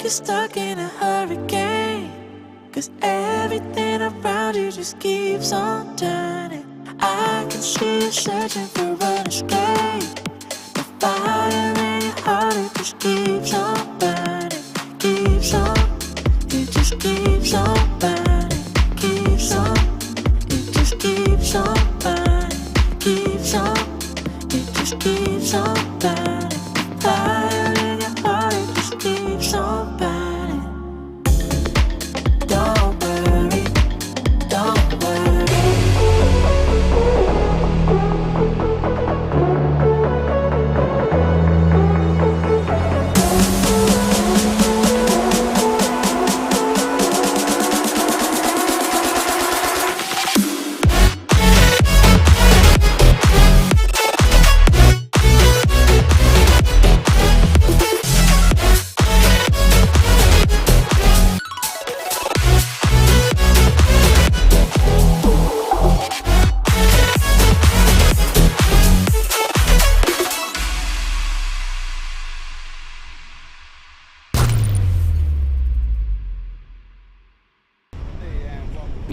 you're stuck in a hurricane, 'cause everything around you just keeps on turning. I can see you searching for an escape. The fire in your heart, it just keeps on burning. Keeps on, it just keeps on burning. Keeps on, it just keeps on burning. Keeps on, it just keeps on burning. Fire in your heart, it just keeps on burning. Don't worry, don't worry.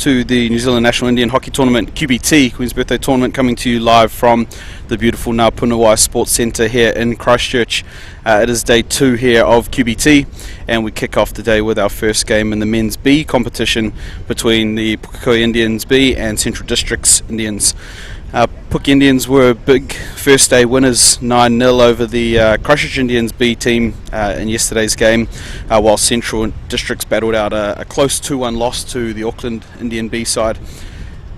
To the New Zealand National Indian Hockey Tournament, QBT, Queen's Birthday Tournament, coming to you live from the beautiful Puna Sports Centre here in Christchurch. It is day 2 here of QBT, and we kick off the day with our first game in the men's B competition between the Pukekohe Indians B and Central Districts Indians. Puke Indians were big first day winners, 9-0 over the Christchurch Indians B team in yesterday's game, while Central Districts battled out a close 2-1 loss to the Auckland Indian B side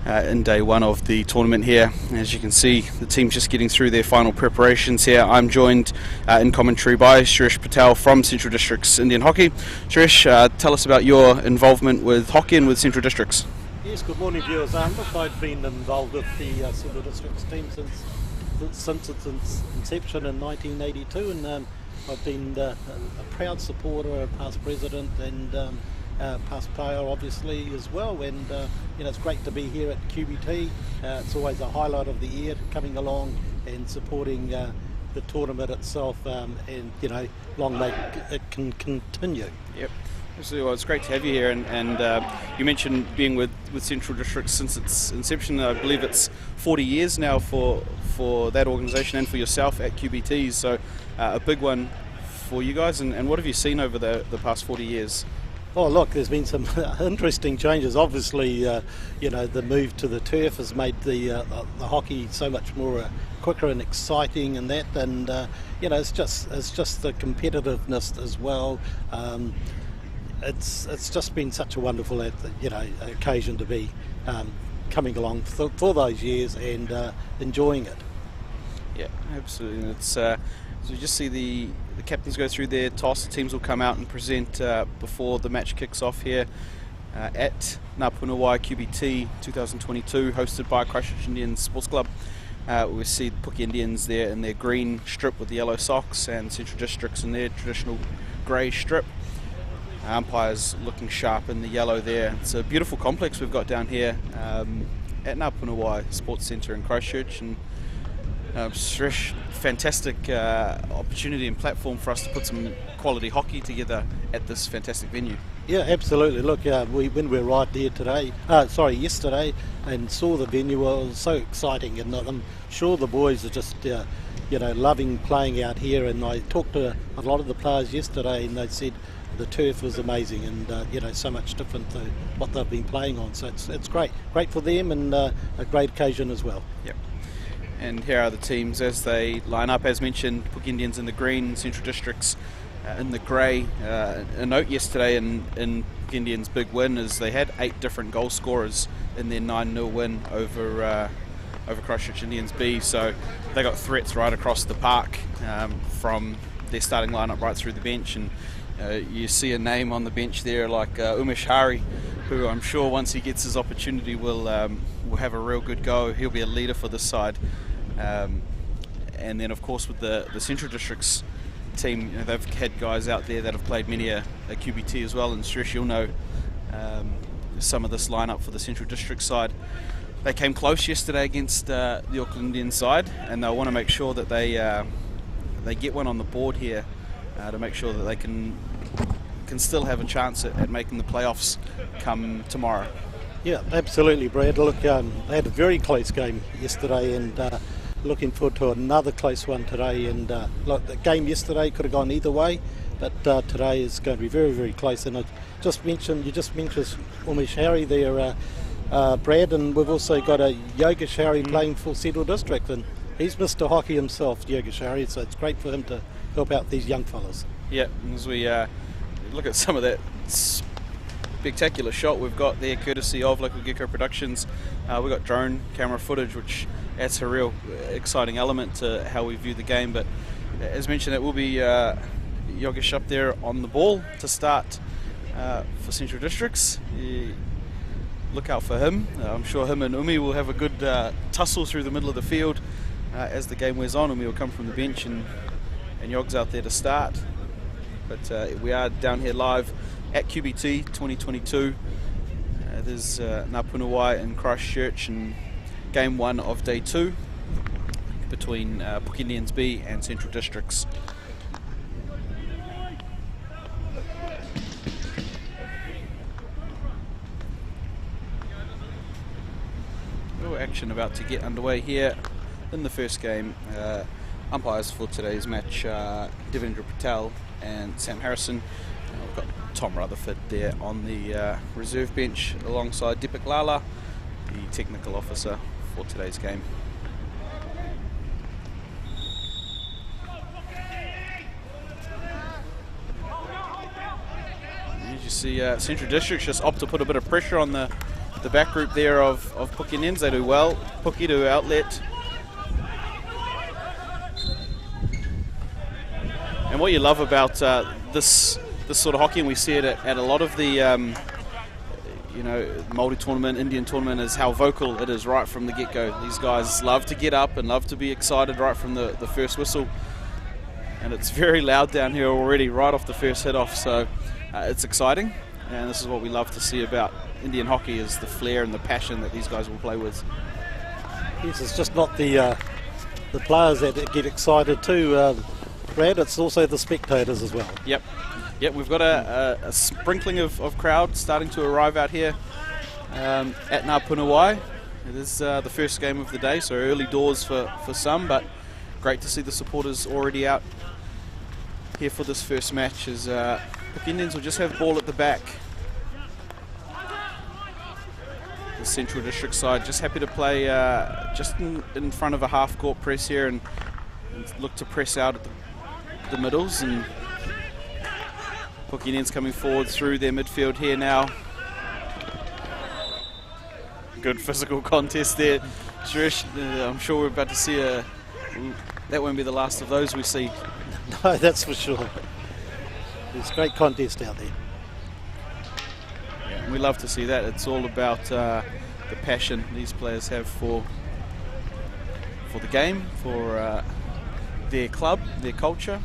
in day 1 of the tournament here. As you can see, the team's just getting through their final preparations here. I'm joined in commentary by Suresh Patel from Central Districts Indian Hockey. Suresh, tell us about your involvement with hockey and with Central Districts. Yes, good morning viewers. Look, I've been involved with the Central Districts team since its inception in 1982, and I've been a proud supporter, a past president and past player obviously as well, and it's great to be here at QBT. It's always a highlight of the year, coming along and supporting the tournament itself, and long may it can continue. Yep. Well, it's great to have you here, and you mentioned being with Central Districts since its inception. I believe it's 40 years now for that organisation and for yourself at QBT, so a big one for you guys. And what have you seen over the past 40 years? Oh look, there's been some interesting changes. Obviously, the move to the turf has made the hockey so much more quicker and exciting, and that, and it's just the competitiveness as well. It's just been such a wonderful occasion to be coming along for those years and enjoying it. Yeah, absolutely. And it's so you just see the captains go through their toss. The teams will come out and present before the match kicks off here at Puna QBT 2022, hosted by Christchurch Indian Sports Club. We see the Puke Indians there in their green strip with the yellow socks, and Central Districts in their traditional grey strip. Umpires looking sharp in the yellow there. It's a beautiful complex we've got down here at Puna Sports Centre in Christchurch, and Suresh, fantastic opportunity and platform for us to put some quality hockey together at this fantastic venue. Yeah, absolutely. Look, when we arrived there yesterday, and saw the venue, it was so exciting, and I'm sure the boys are just loving playing out here. And I talked to a lot of the players yesterday, and they said the turf was amazing, and so much different to what they've been playing on. So it's great for them, and a great occasion as well. Yep. And here are the teams as they line up. As mentioned, Puke Indians in the green, Central Districts in the grey. A note yesterday in Puke Indians' big win is they had 8 different goal scorers in their 9-0 win over Christchurch Indians B. So they got threats right across the park from their starting lineup right through the bench, and you see a name on the bench there like Umesh Hari, who I'm sure once he gets his opportunity will have a real good go. He'll be a leader for this side. And then of course with the Central Districts team, they've had guys out there that have played many a QBT as well, and Suresh, you'll know some of this lineup for the Central District side. They came close yesterday against the Auckland Indian side, and they'll want to make sure that they get one on the board here to make sure that they can can still have a chance at making the playoffs come tomorrow. Yeah, absolutely, Brad. Look, they had a very close game yesterday, and looking forward to another close one today. And look, the game yesterday could have gone either way, but today is going to be very, very close. And you just mentioned Umesh Harry there, Brad, and we've also got a Yogesh Harry playing for Central District, and he's Mr. Hockey himself, Yogesh Harry, so it's great for him to help out these young fellas. Yeah, as we look at some of that spectacular shot we've got there, courtesy of Local Gecko Productions. We've got drone camera footage, which adds a real exciting element to how we view the game. But as mentioned, it will be Yogesh up there on the ball to start for Central Districts. Look out for him. I'm sure him and Umi will have a good tussle through the middle of the field as the game wears on. Umi will come from the bench and Yog's out there to start. But we are down here live at QBT 2022. There's Ngā in Christchurch, and game 1 of day 2 between Puke Indians B and Central Districts. Little action about to get underway here in the first game. Umpires for today's match, Devendra Patel and Sam Harrison. We've got Tom Rutherford there on the reserve bench alongside Deepak Lala, the technical officer for today's game. As you see, Central Districts just opt to put a bit of pressure on the back group there of Puke Indians. They do well. Puke to outlet. And what you love about this sort of hockey, and we see it at a lot of the Māori tournament, Indian tournament, is how vocal it is right from the get-go. These guys love to get up and love to be excited right from the first whistle, and it's very loud down here already right off the first hit-off, so it's exciting, and this is what we love to see about Indian hockey, is the flair and the passion that these guys will play with. Yes, it's just not the players that get excited too, Brad, it's also the spectators as well. Yep, we've got a sprinkling of crowd starting to arrive out here at Ngā. It is the first game of the day, so early doors for some, but great to see the supporters already out here for this first match, as Puke Indians will just have ball at the back. The Central District side just happy to play just in front of a half-court press here and look to press out at the middles, and Puke Indians coming forward through their midfield here now. Good physical contest there, Suresh. I'm sure we're about to see that won't be the last of those we see. No, that's for sure. There's great contest out there. Yeah, we love to see that. It's all about the passion these players have for the game, for their club, their culture.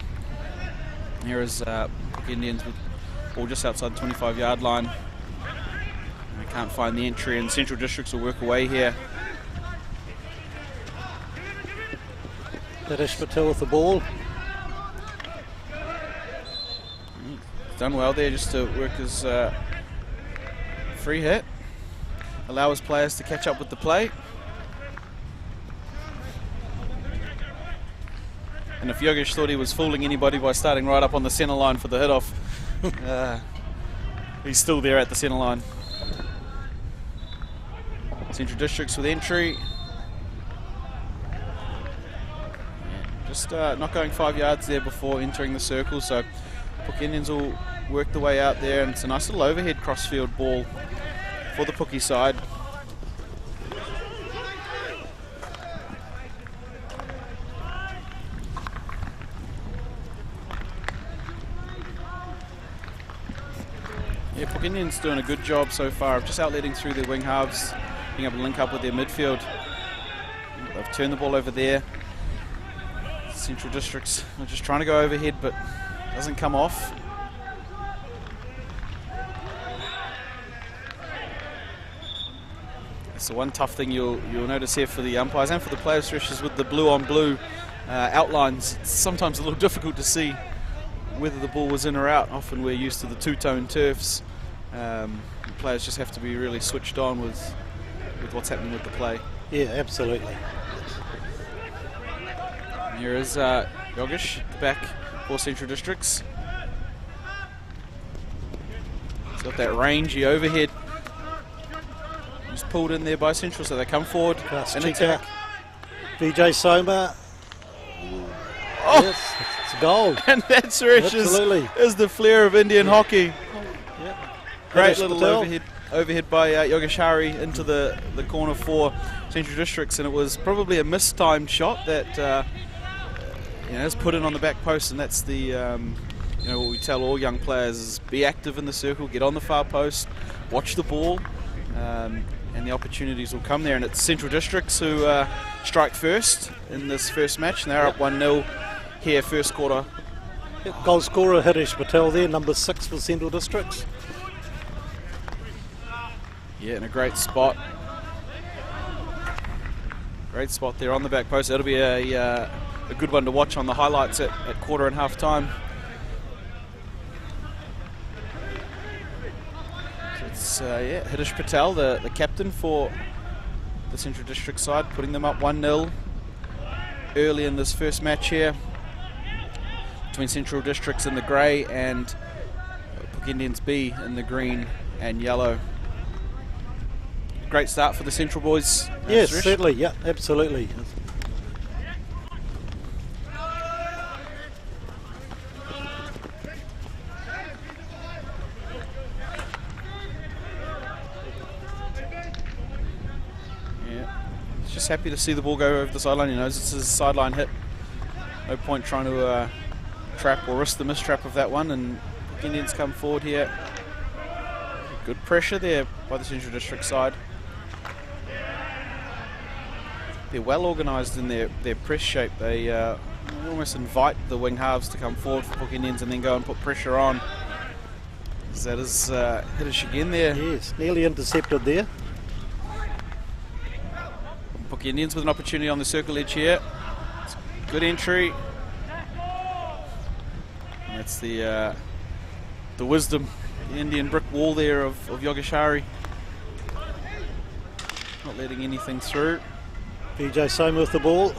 Here is Puke Indians with ball just outside the 25-yard line. We can't find the entry, and Central Districts will work away here. Dinesh Patel with the ball. He's done well there just to work his free hit. Allow his players to catch up with the play. And if Yogesh thought he was fooling anybody by starting right up on the centre line for the hit-off, he's still there at the centre line. Central Districts with entry. Just not going 5 yards there before entering the circle, so Puke Indians will work the way out there, and it's a nice little overhead crossfield ball for the Puke side. Yeah, Puke Indians doing a good job so far of just outletting through their wing halves, being able to link up with their midfield. They've turned the ball over there. Central Districts are just trying to go overhead, but doesn't come off. That's the one tough thing you'll notice here for the umpires and for the players, is with the blue on blue outlines. It's sometimes a little difficult to see whether the ball was in or out. Often we're used to the two-tone turfs. Players just have to be really switched on with what's happening with the play. Yeah, absolutely. And here is Yogesh at the back for Central Districts. He's got that rangy overhead. Just pulled in there by Central, so they come forward and attack. Vijay Soma. Oh! Yes, it's a goal. And that stretch is the flair of Indian hockey. Yep. Great little overhead by Yogeshari into the corner for Central Districts, and it was probably a mistimed shot that is put in on the back post, and that's the what we tell all young players is be active in the circle, get on the far post, watch the ball, and the opportunities will come there. And it's Central Districts who strike first in this first match, and they're up 1-0 here first quarter. Goal scorer Harish Patel there, number 6 for Central Districts. Yeah, in a great spot. Great spot there on the back post. That'll be a good one to watch on the highlights at quarter and half time. So it's Harish Patel, the captain for the Central District side, putting them up 1-0 early in this first match here between Central Districts in the grey and Puke Indians B in the green and yellow. Great start for the Central boys. Yes, certainly. Yeah, absolutely. Just happy to see the ball go over the sideline. He knows it's his sideline hit. No point trying to trap or risk the mistrap of that one. And the Indians come forward here. Good pressure there by the Central District side. They're well organised in their press shape. They almost invite the wing halves to come forward for Puke Indians and then go and put pressure on. So that is Hiddish again there. Yes, nearly intercepted there. Puke Indians with an opportunity on the circle edge here. Good entry. And that's the wisdom, the Indian brick wall there of Yogeshari. Not letting anything through. Vijay Soma with the ball.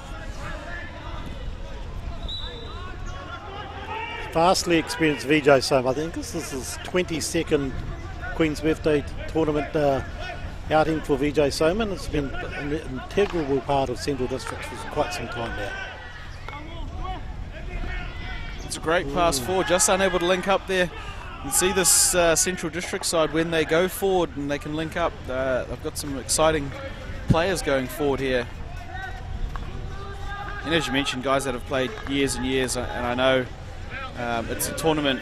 Vastly experienced Vijay Soma. I think this is his 22nd Queen's Birthday tournament outing for Vijay Soma, and it's been an integral part of Central Districts for quite some time now. It's a great pass forward, just unable to link up there. You can see this Central District side, when they go forward and they can link up, they've got some exciting players going forward here. And as you mentioned, guys that have played years and years, and I know it's a tournament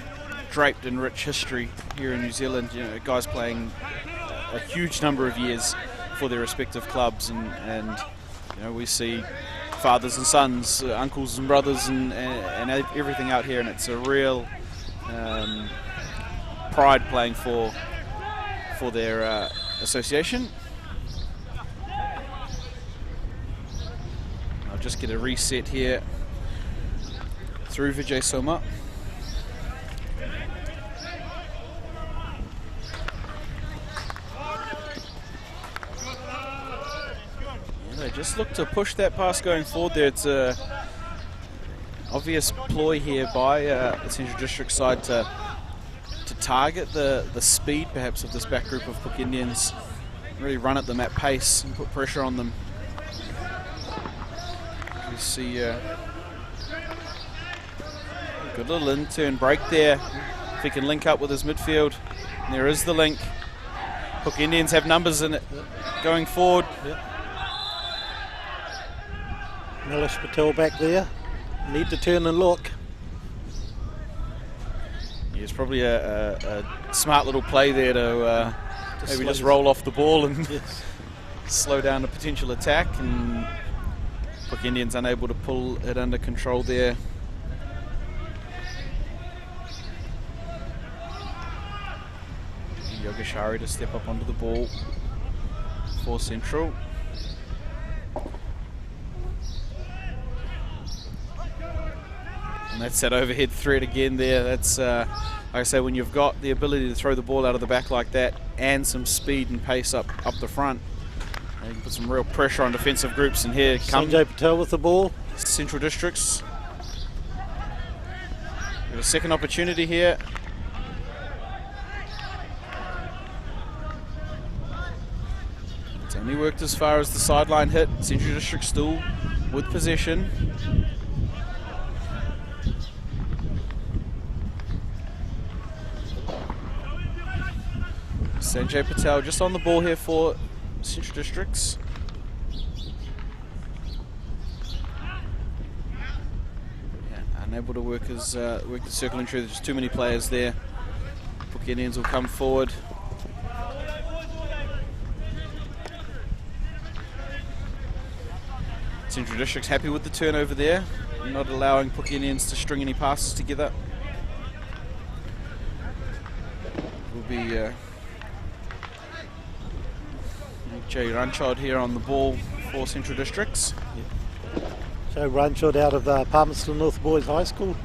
draped in rich history here in New Zealand. You know, guys playing a huge number of years for their respective clubs, and you know, we see fathers and sons, uncles and brothers, and everything out here, and it's a real pride playing for their association. I'll just get a reset here through Vijay Soma. They just look to push that pass going forward there. It's a obvious ploy here by the Central District side to target the speed perhaps of this back group of Puke Indians, really run at them at pace and put pressure on them. You see a good little in-turn break there. If he can link up with his midfield, and there is the link. Puke Indians have numbers in it going forward. Yep. Harish Patel back there. Need to turn and look. Yeah, it's probably a smart little play there to maybe just roll off the ball and slow down a potential attack, and Puke Indians unable to pull it under control there. Yogeshari to step up onto the ball for Central. And that's that overhead threat again there. That's, like I say, when you've got the ability to throw the ball out of the back like that and some speed and pace up the front, you can put some real pressure on defensive groups. And here comes Sanjay Patel with the ball. Central Districts. Got a second opportunity here. It's only worked as far as the sideline hit. Central District still with possession. Sanjay Patel just on the ball here for Central Districts. Yeah, unable to work the circle entry. There's just too many players there. Pukekohe Indians will come forward. Central District's happy with the turnover there, not allowing Pukekohe Indians to string any passes together. Will be Jay Ranchard here on the ball for Central Districts. Joe Ranchard out of Palmerston North Boys High School.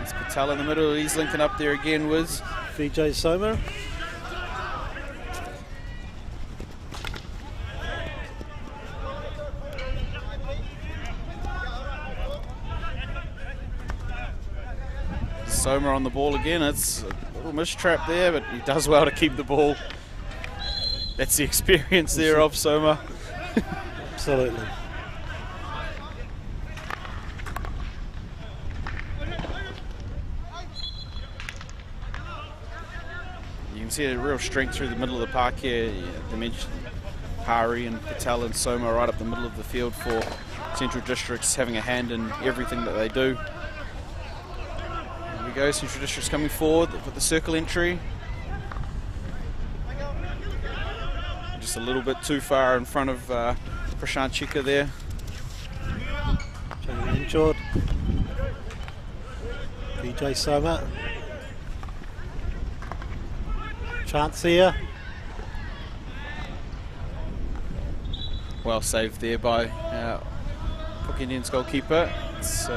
It's Patel in the middle. He's linking up there again with Vijay Soma. Soma on the ball again. It's a little mistrap there, but he does well to keep the ball. That's the experience there of Soma. Absolutely. You can see a real strength through the middle of the park here. They mentioned Hari and Patel and Soma right up the middle of the field for Central Districts, having a hand in everything that they do. Here we go, Central Districts coming forward with the circle entry. Just a little bit too far in front of Prashant Chika there. Injured. Vijay Soma. Chance here. Well saved there by Pukekohe Indians goalkeeper. It's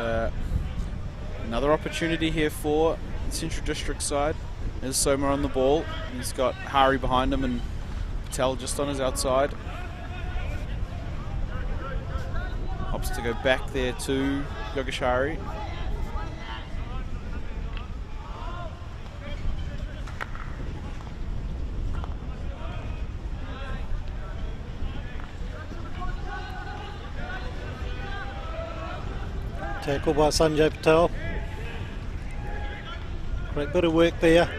another opportunity here for the Central District side. There's Soma on the ball. He's got Hari behind him and Patel just on his outside. Opts to go back there to Yogeshari. Tackle by Sanjay Patel. Great bit of work there.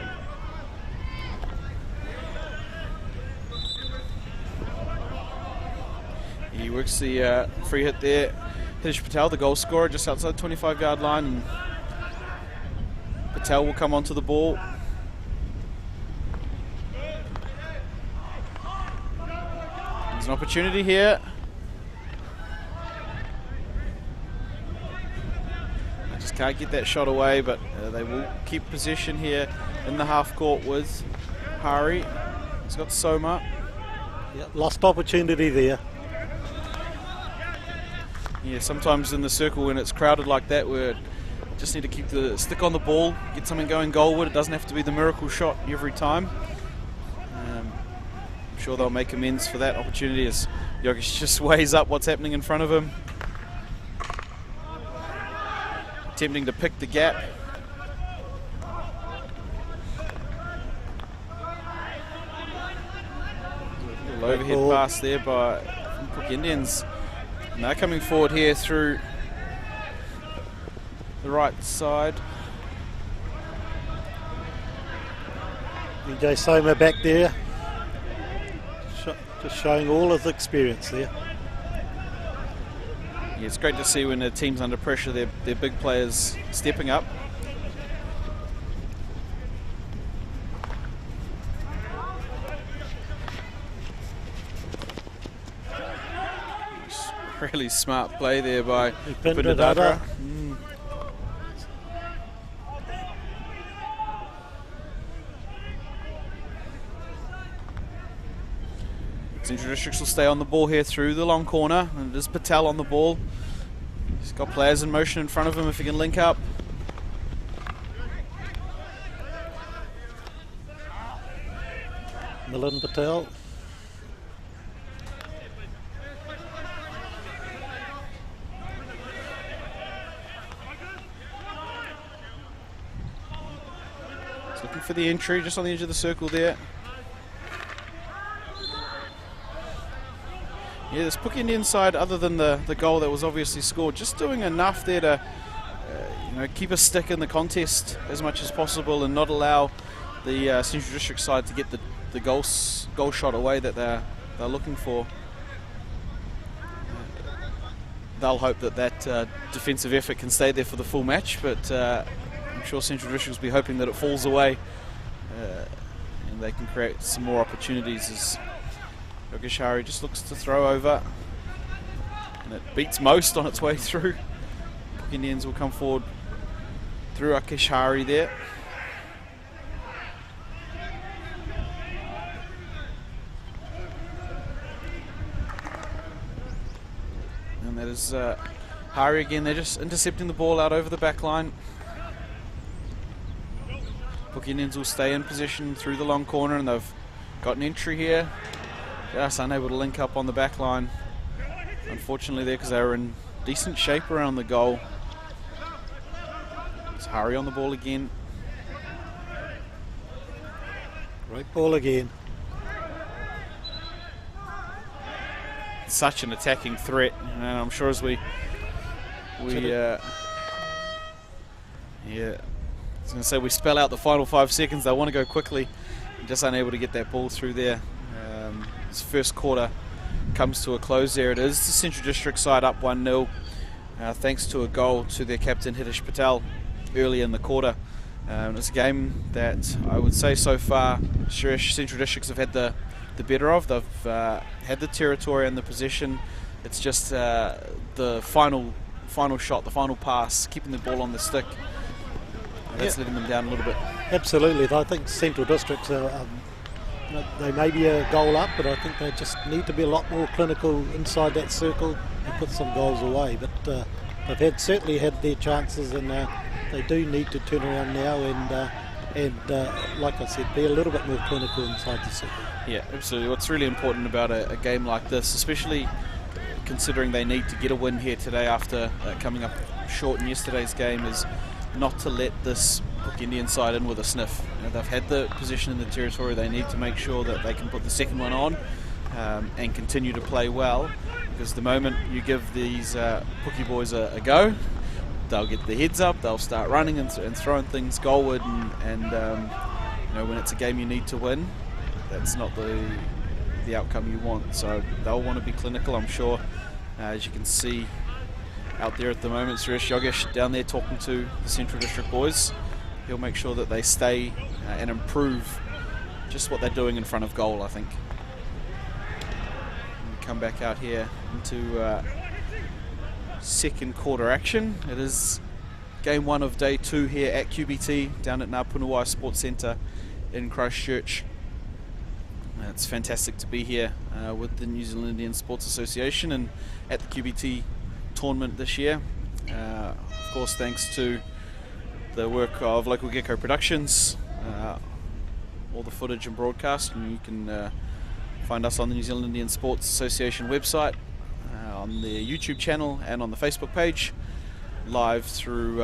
He works the free hit there. Hitesh Patel, the goal scorer, just outside the 25-yard line. And Patel will come onto the ball. There's an opportunity here. I just can't get that shot away, but they will keep possession here in the half court with Hari. He's got Soma. Yeah, lost opportunity there. Yeah, sometimes in the circle when it's crowded like that, we just need to keep the stick on the ball, get something going goalward. It doesn't have to be the miracle shot every time. I'm sure they'll make amends for that opportunity as Yogesh just weighs up what's happening in front of him. Attempting to pick the gap. A little overhead pass there by Pukekohe Indians. And they're coming forward here through the right side. Vijay Soma back there. Just showing all his experience there. Yeah, it's great to see when a team's under pressure, their big players stepping up. Really smart play there by Puna. Central Districts will stay on the ball here through the long corner, and it is Patel on the ball. He's got players in motion in front of him if he can link up. Milan Patel. He's looking for the entry just on the edge of the circle there. Yeah, this Puke Indian side, other than the goal that was obviously scored, just doing enough there to keep a stick in the contest as much as possible and not allow the Central District side to get the goal shot away that they're looking for. They'll hope that defensive effort can stay there for the full match, but I'm sure Central District will be hoping that it falls away and they can create some more opportunities as Yogeshari just looks to throw over, and it beats most on its way through. Indians will come forward through Akeshari there. And that is Hari again. They're just intercepting the ball out over the back line. Puke Indians will stay in position through the long corner, and they've got an entry here. Just unable to link up on the back line, unfortunately, there, because they were in decent shape around the goal. It's Hari on the ball again. Great ball again. Such an attacking threat, and I'm sure as I was going to say, we spell out the final 5 seconds. They want to go quickly, just unable to get that ball through there. This first quarter comes to a close. There it is. The Central District side up 1-0, thanks to a goal to their captain Hitesh Patel early in the quarter. It's a game that I would say so far Central Districts have had the better of. They've had the territory and the possession. It's just the final shot, the final pass, keeping the ball on the stick. That's letting them down a little bit. Absolutely. I think Central Districts they may be a goal up, but I think they just need to be a lot more clinical inside that circle and put some goals away. But they've certainly had their chances, and they do need to turn around now and like I said, be a little bit more clinical inside the circle. Yeah, absolutely. What's really important about a game like this, especially considering they need to get a win here today after coming up short in yesterday's game, is not to let this Puke Indian side in with a sniff. They've had the position in the territory. They need to make sure that they can put the second one on and continue to play well, because the moment you give these Puke boys a go, they'll get their heads up, they'll start running and throwing things goalward, and when it's a game you need to win, that's not the outcome you want. So they'll want to be clinical, I'm sure. As you can see out there at the moment, Suresh Yogesh down there talking to the Central District boys. He'll make sure that they stay and improve just what they're doing in front of goal, I think. And we come back out here into second quarter action. It is game 1 of day 2 here at QBT down at Ngā Sports Centre in Christchurch. It's fantastic to be here with the New Zealand Indian Sports Association and at the QBT tournament this year. Of course, thanks to the work of Local Gecko Productions, all the footage and broadcast, and you can find us on the New Zealand Indian Sports Association website, on the YouTube channel and on the Facebook page, live through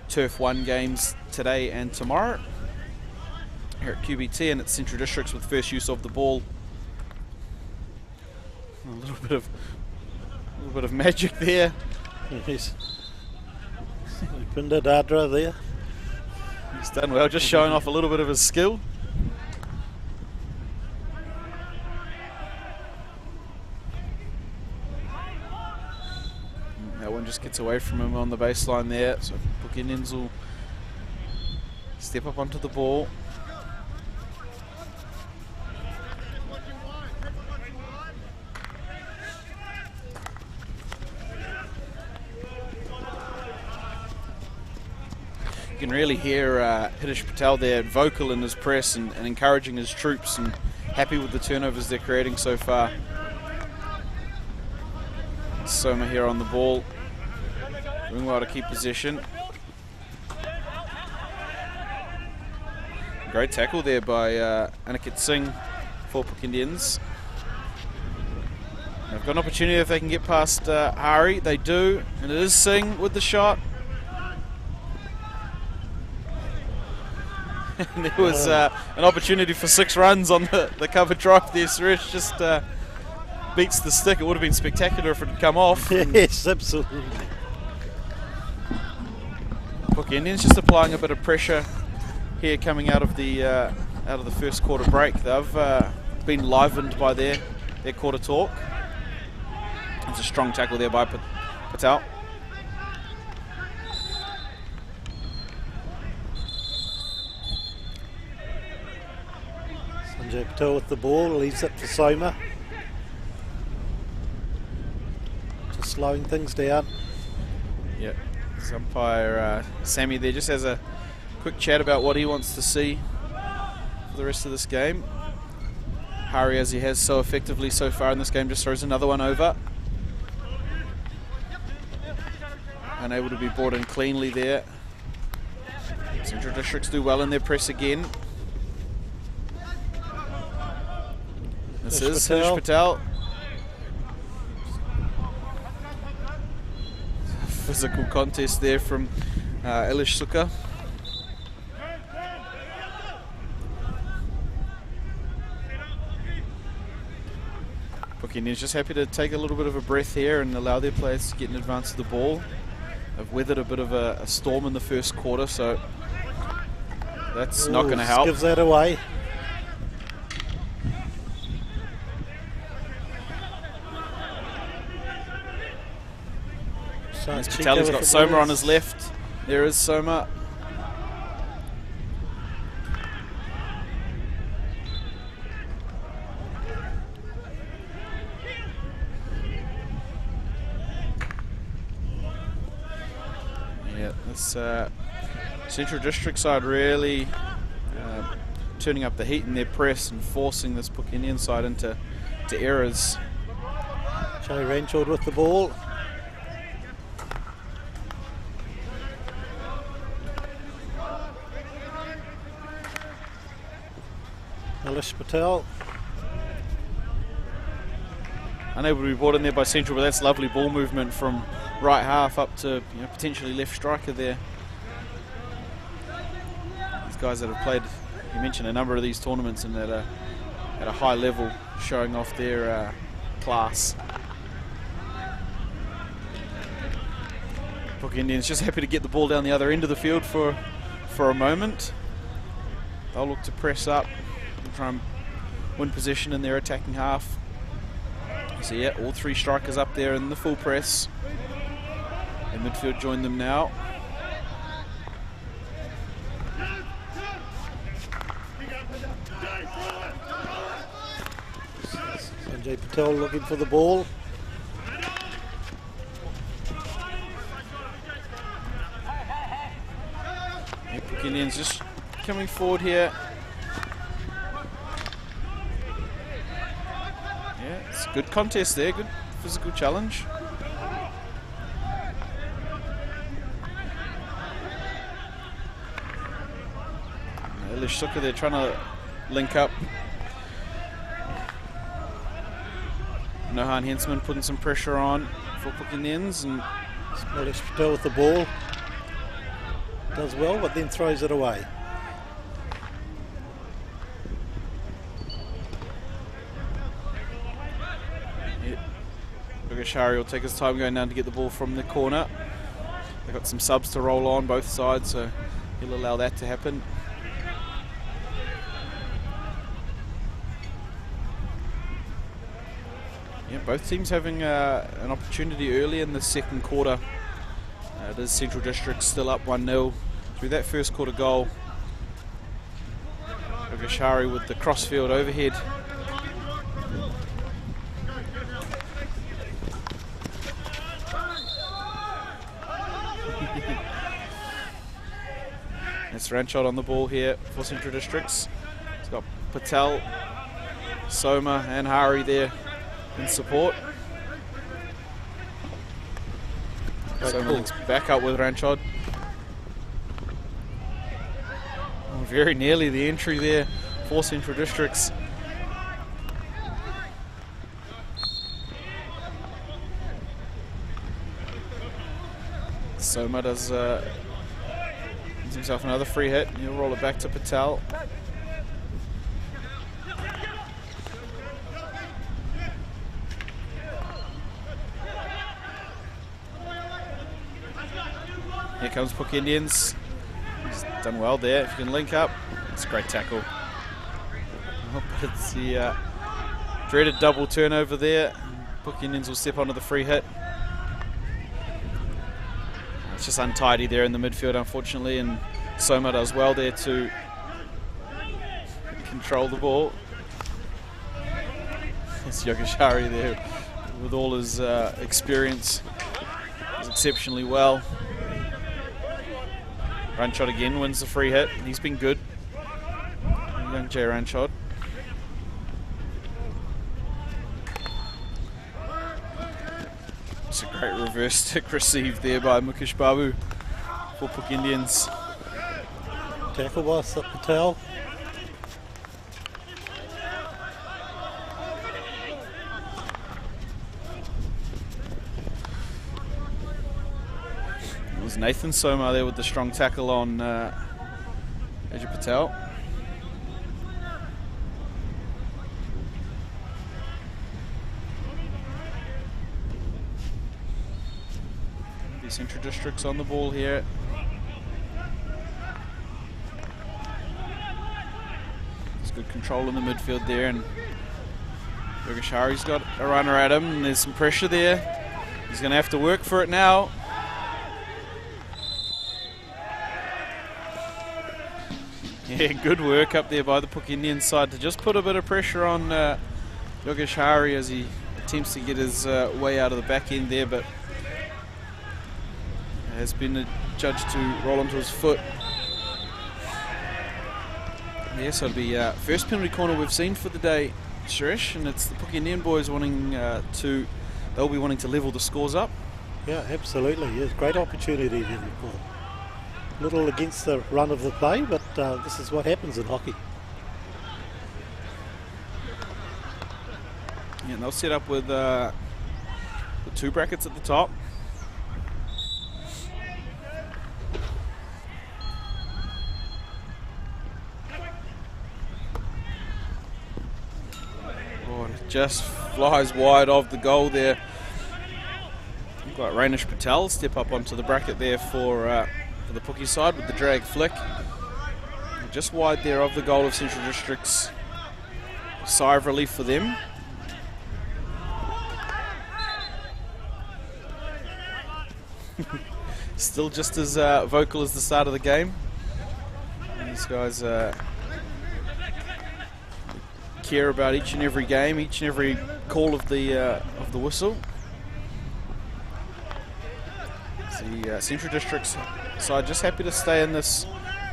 Turf 1 games today and tomorrow here at QBT and at Central Districts with first use of the ball. A little bit of magic there. Yes. Pinda Dadra there. He's done well, just showing off a little bit of his skill. That one just gets away from him on the baseline there, so Puke Indians will step up onto the ball. You can really hear Hitesh Patel there, vocal in his press and encouraging his troops and happy with the turnovers they're creating so far. Soma here on the ball, doing well to keep possession. Great tackle there by Aniket Singh for Pukekohe. They've got an opportunity if they can get past Hari. They do, and it is Singh with the shot. And there was an opportunity for 6 runs on the cover drive there. Suresh just beats the stick. It would have been spectacular if it had come off. Yes, absolutely. Pukekohe just applying a bit of pressure here coming out of the first quarter break. They've been livened by their quarter talk. It's a strong tackle there by Patel. Sanjay Patel with the ball, leaves it to Soma. Just slowing things down. Yep. Umpire Sammy there just has a quick chat about what he wants to see for the rest of this game. Hari, as he has so effectively so far in this game, just throws another one over. Unable to be brought in cleanly there. Central Districts do well in their press again. This is Hish Patel. Physical contest there from Elish Suka. Pukekohe just happy to take a little bit of a breath here and allow their players to get in advance of the ball. They've weathered a bit of a storm in the first quarter, so that's not going to help. Gives that away. Patel has got Soma on his left. There is Soma. Yeah, this Central District side really turning up the heat in their press and forcing this Pukekohe side into errors. Joe Renshaw with the ball. Elish Patel. Unable to be brought in there by Central, but that's lovely ball movement from right half up to potentially left striker there. These guys that have played, you mentioned a number of these tournaments and at a high level, showing off their class. Pukekohe just happy to get the ball down the other end of the field for a moment. They'll look to press up and try and win possession in their attacking half. So yeah, all 3 strikers up there in the full press. And midfield join them now. Sanjay Patel looking for the ball. Yeah, Pukekohe's just coming forward here. Yeah, it's a good contest there, good physical challenge. Elish Suka, they're trying to link up. Nohan Hensman putting some pressure on for Pukekohe, and Elish Patel with the ball. Does well, but then throws it away. Hari will take his time going down to get the ball from the corner. They've got some subs to roll on both sides, so he'll allow that to happen. Yeah, both teams having an opportunity early in the second quarter. It is Central District still up 1-0 through that first quarter goal. Hari with the crossfield overhead. It's Ranchard on the ball here for Central Districts. It's got Patel Soma and Hari there in support. Soma links back up with Ranchod. Oh, very nearly the entry there for Central Districts. Soma does himself another free hit. He'll roll it back to Patel. Here comes Puke Indians. He's done well there. If you can link up, it's a great tackle. Oh, but it's the dreaded double turnover there. Puke Indians will step onto the free hit. It's just untidy there in the midfield, unfortunately, and Soma does well there to control the ball. It's Yogeshari there with all his experience. Does exceptionally well. Ranchod again wins the free hit. He's been good. Young Jay Ranchod. It's a great reverse stick received there by Mukesh Babu for Puke Indians. Tackle by Patel. It was Nathan Soma there with the strong tackle on Ajay Patel. Central Districts on the ball here. There's good control in the midfield there, and Yogeshari's got a runner at him, and there's some pressure there. He's going to have to work for it now. Yeah, good work up there by the Puke Indian side to just put a bit of pressure on Yogeshari as he attempts to get his way out of the back end there, but has been adjudged to roll onto his foot. Yes, it'll be first penalty corner we've seen for the day, Suresh, and it's the Puke Indian boys wanting they'll be wanting to level the scores up. Yeah, absolutely. Yes, great opportunity there. Little against the run of the play, but this is what happens in hockey. Yeah, and they'll set up with the two brackets at the top. Just flies wide of the goal there. We've got Rainish Patel step up onto the bracket there for the Puke side with the drag flick. Just wide there of the goal of Central Districts. Sigh of relief for them. Still just as vocal as the start of the game. These guys care about each and every game, each and every call of the whistle. The Central Districts side just happy to stay in this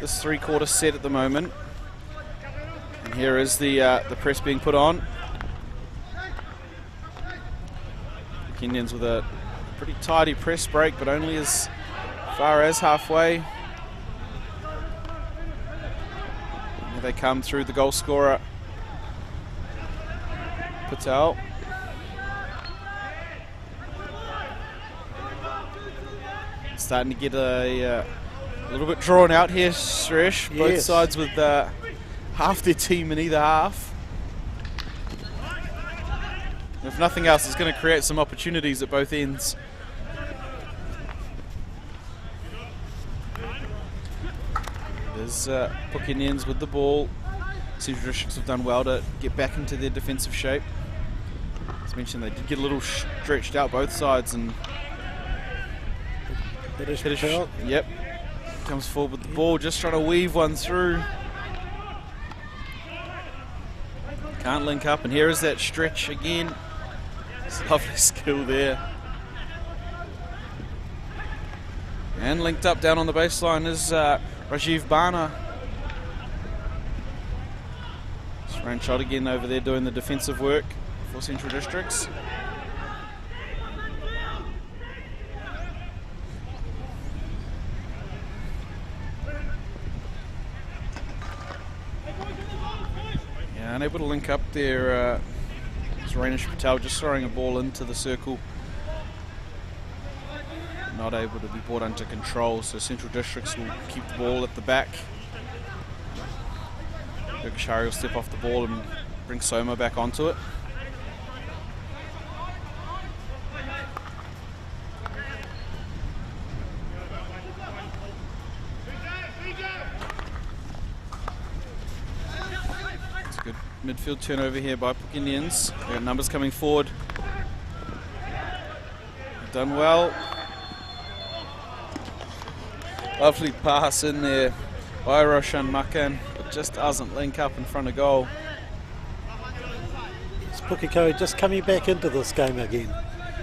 three-quarter set at the moment. And here is the press being put on. The Indians with a pretty tidy press break, but only as far as halfway. Here they come through the goal scorer, Patel. Starting to get a little bit drawn out here, Suresh. Both Yes. sides with half their team in either half. If nothing else, it's going to create some opportunities at both ends. There's Puke Indians with the ball. Central Districts have done well to get back into their defensive shape. As mentioned, they did get a little stretched out both sides, and yep, comes forward with the ball, just trying to weave one through. Can't link up, and here is that stretch again. It's lovely skill there. And linked up down on the baseline is Rajiv Bana. Ryan Shot again over there doing the defensive work for Central Districts. Yeah, unable to link up there. Rainish Patel just throwing a ball into the circle. Not able to be brought under control, so Central Districts will keep the ball at the back. Yogeshari will step off the ball and bring Soma back onto it. It's a good midfield turnover here by Puke Indians. They got numbers coming forward. Done well. Lovely pass in there by Roshan Makan. It just doesn't link up in front of goal. It's Pukekohe just coming back into this game again.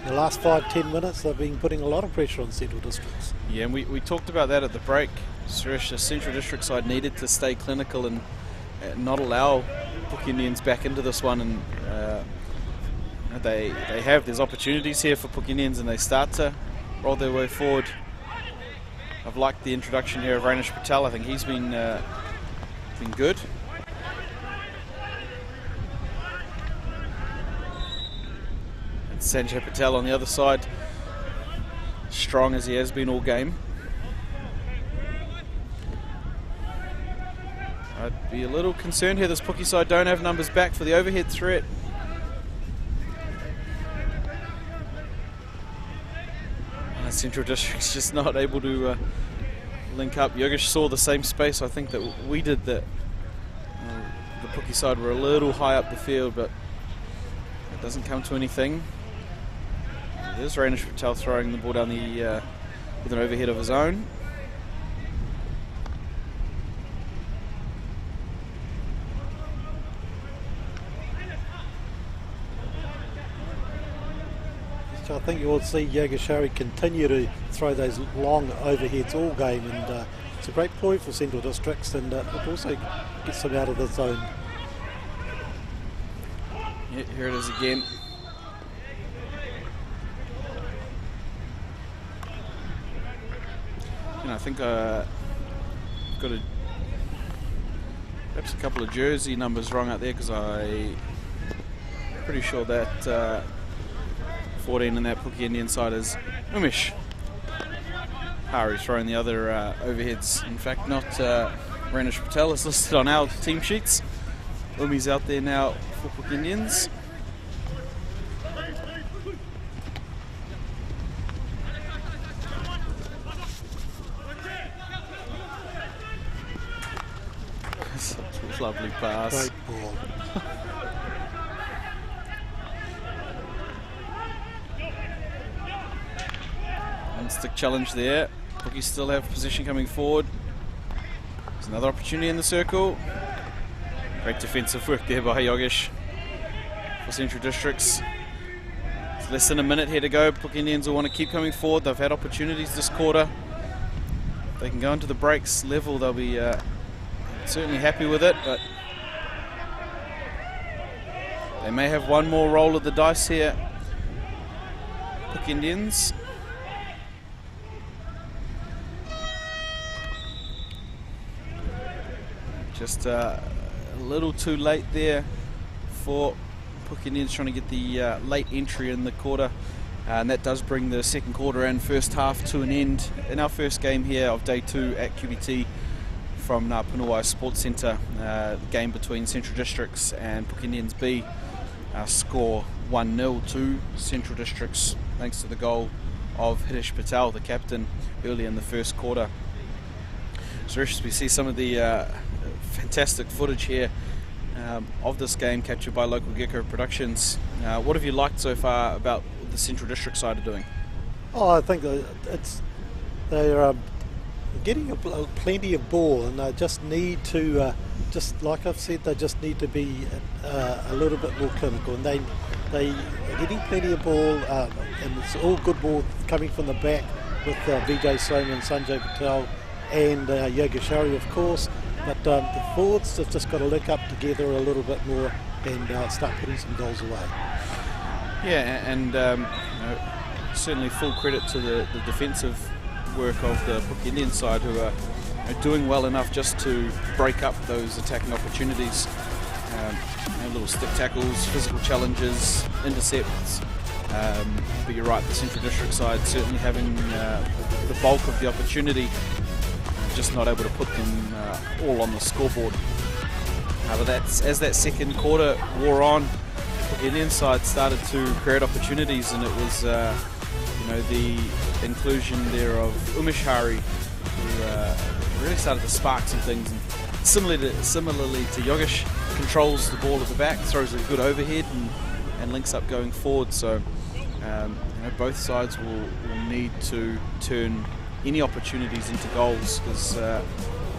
The last 5-10 minutes they've been putting a lot of pressure on Central Districts. Yeah, and we talked about that at the break. Suresh, the Central District side needed to stay clinical and not allow Puke Indians back into this one. And there's opportunities here for Puke Indians, and they start to roll their way forward. I've liked the introduction here of Rainish Patel. I think he's been good. And Sanjay Patel on the other side, strong as he has been all game. I'd be a little concerned here. This Puke side don't have numbers back for the overhead threat. Central District's just not able to link up. Yogesh saw the same space I think that we did, that the Puke side were a little high up the field, but it doesn't come to anything. There's Rainish Patel throwing the ball down the with an overhead of his own. I think you will see Yogeshari continue to throw those long overheads all game, and it's a great ploy for Central Districts, and it also gets them out of the zone. Yeah, here it is again. And I think I've got perhaps a couple of jersey numbers wrong out there, because I'm pretty sure that 14 in that Puke Indian side is Umesh Hari throwing the other overheads. In fact, not Rainish Patel is listed on our team sheets. Umi's out there now for Puke Indians. Lovely pass. Great ball. Stick challenge there. Puke still have position coming forward. There's another opportunity in the circle. Great defensive work there by Yogesh for Central Districts. It's less than a minute here to go. Puke Indians will want to keep coming forward. They've had opportunities this quarter. If they can go into the breaks level, they'll be certainly happy with it, but they may have one more roll of the dice here. Puke Indians. Just a little too late there for Puke Indians, trying to get the late entry in the quarter, and that does bring the second quarter and first half to an end in our first game here of day 2 at QBT from Puna Sports Centre. Game between Central Districts and Puke Indians B. Score 1-0 to Central Districts, thanks to the goal of Hitesh Patel, the captain, early in the first quarter. So we see some of the fantastic footage here of this game captured by Local Gecko Productions. What have you liked so far about the Central District side are doing? Oh, I think they're getting plenty of ball, and they just need to, just like I've said, they just need to be a little bit more clinical, and they are getting plenty of ball, and it's all good ball coming from the back with Vijay Soma and Sanjay Patel and Yogeshari, of course. but the forwards have just got to link up together a little bit more and start putting some goals away. Yeah, and you know, certainly full credit to the defensive work of the Puke Indian side, who are doing well enough just to break up those attacking opportunities. You know, little stick tackles, physical challenges, intercepts. But you're right, the Central District side certainly having the bulk of the opportunity, just not able to put them all on the scoreboard. But that's, as that second quarter wore on, the Indian side started to create opportunities, and it was you know, the inclusion there of Umishari, who really started to spark some things. And similarly to Yogesh, controls the ball at the back, throws a good overhead, and links up going forward. So you know, both sides will need to turn any opportunities into goals, because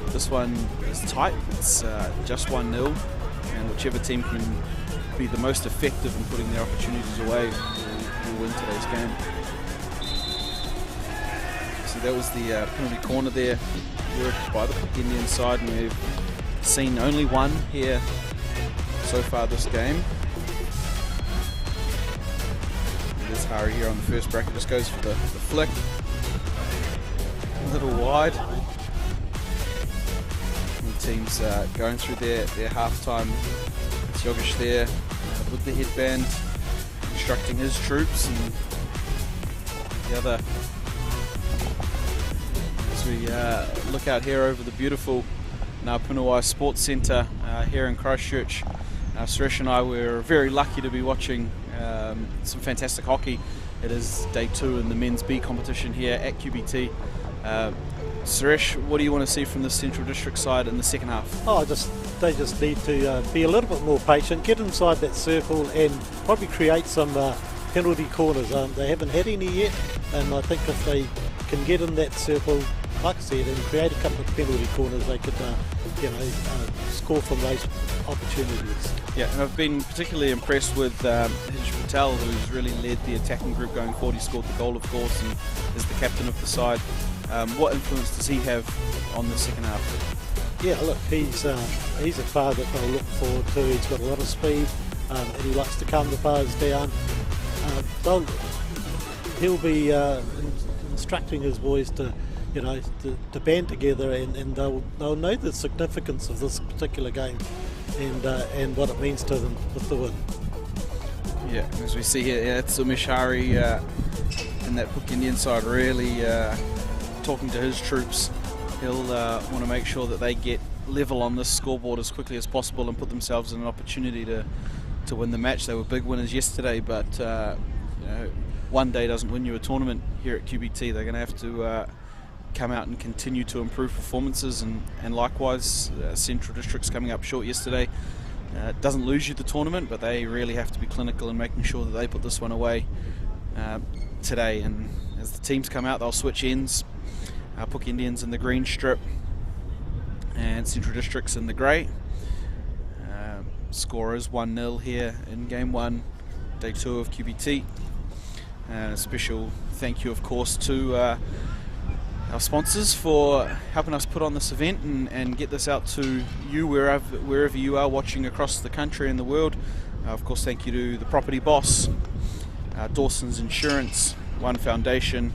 this one is tight. It's just 1-0, and whichever team can be the most effective in putting their opportunities away will win today's game. So that was the penalty corner there, worked by the Puke Indian side, and we've seen only one here so far this game. There's Hari here on the first bracket, just goes for the flick. A little wide. The team's going through their half-time. It's Yogesh there with the headband, instructing his troops, and the other. As we look out here over the beautiful Puna Sports Centre here in Christchurch, Suresh and I were very lucky to be watching some fantastic hockey. It is day 2 in the men's B competition here at QBT. Suresh, what do you want to see from the Central District side in the second half? They just need to be a little bit more patient, get inside that circle, and probably create some penalty corners. They haven't had any yet, and I think if they can get in that circle, like I said, and create a couple of penalty corners, they could score from those opportunities. Yeah, and I've been particularly impressed with Hij Patel, who's really led the attacking group going forward. He scored the goal, of course, and is the captain of the side. What influence does he have on the second half? Yeah, look, he's a player that they'll look forward to. He's got a lot of speed, and he likes to calm the players down. He'll be instructing his boys to band together, and they'll know the significance of this particular game and what it means to them with the win. Yeah, as we see here, it's Umishari and that Puke Indian side really talking to his troops. He'll want to make sure that they get level on this scoreboard as quickly as possible and put themselves in an opportunity to win the match. They were big winners yesterday, but one day doesn't win you a tournament here at QBT. They're going to have to come out and continue to improve performances, and likewise Central District's coming up short yesterday. It doesn't lose you the tournament, but they really have to be clinical in making sure that they put this one away today. And as the teams come out, they'll switch ends. Puke Indians in the green strip and Central District's in the grey. Score is 1-0 here in game 1, day 2 of QBT. A special thank you, of course, to our sponsors for helping us put on this event and get this out to you wherever you are watching across the country and the world. Of course, thank you to the Property Boss, Dawson Insurance, One Foundation,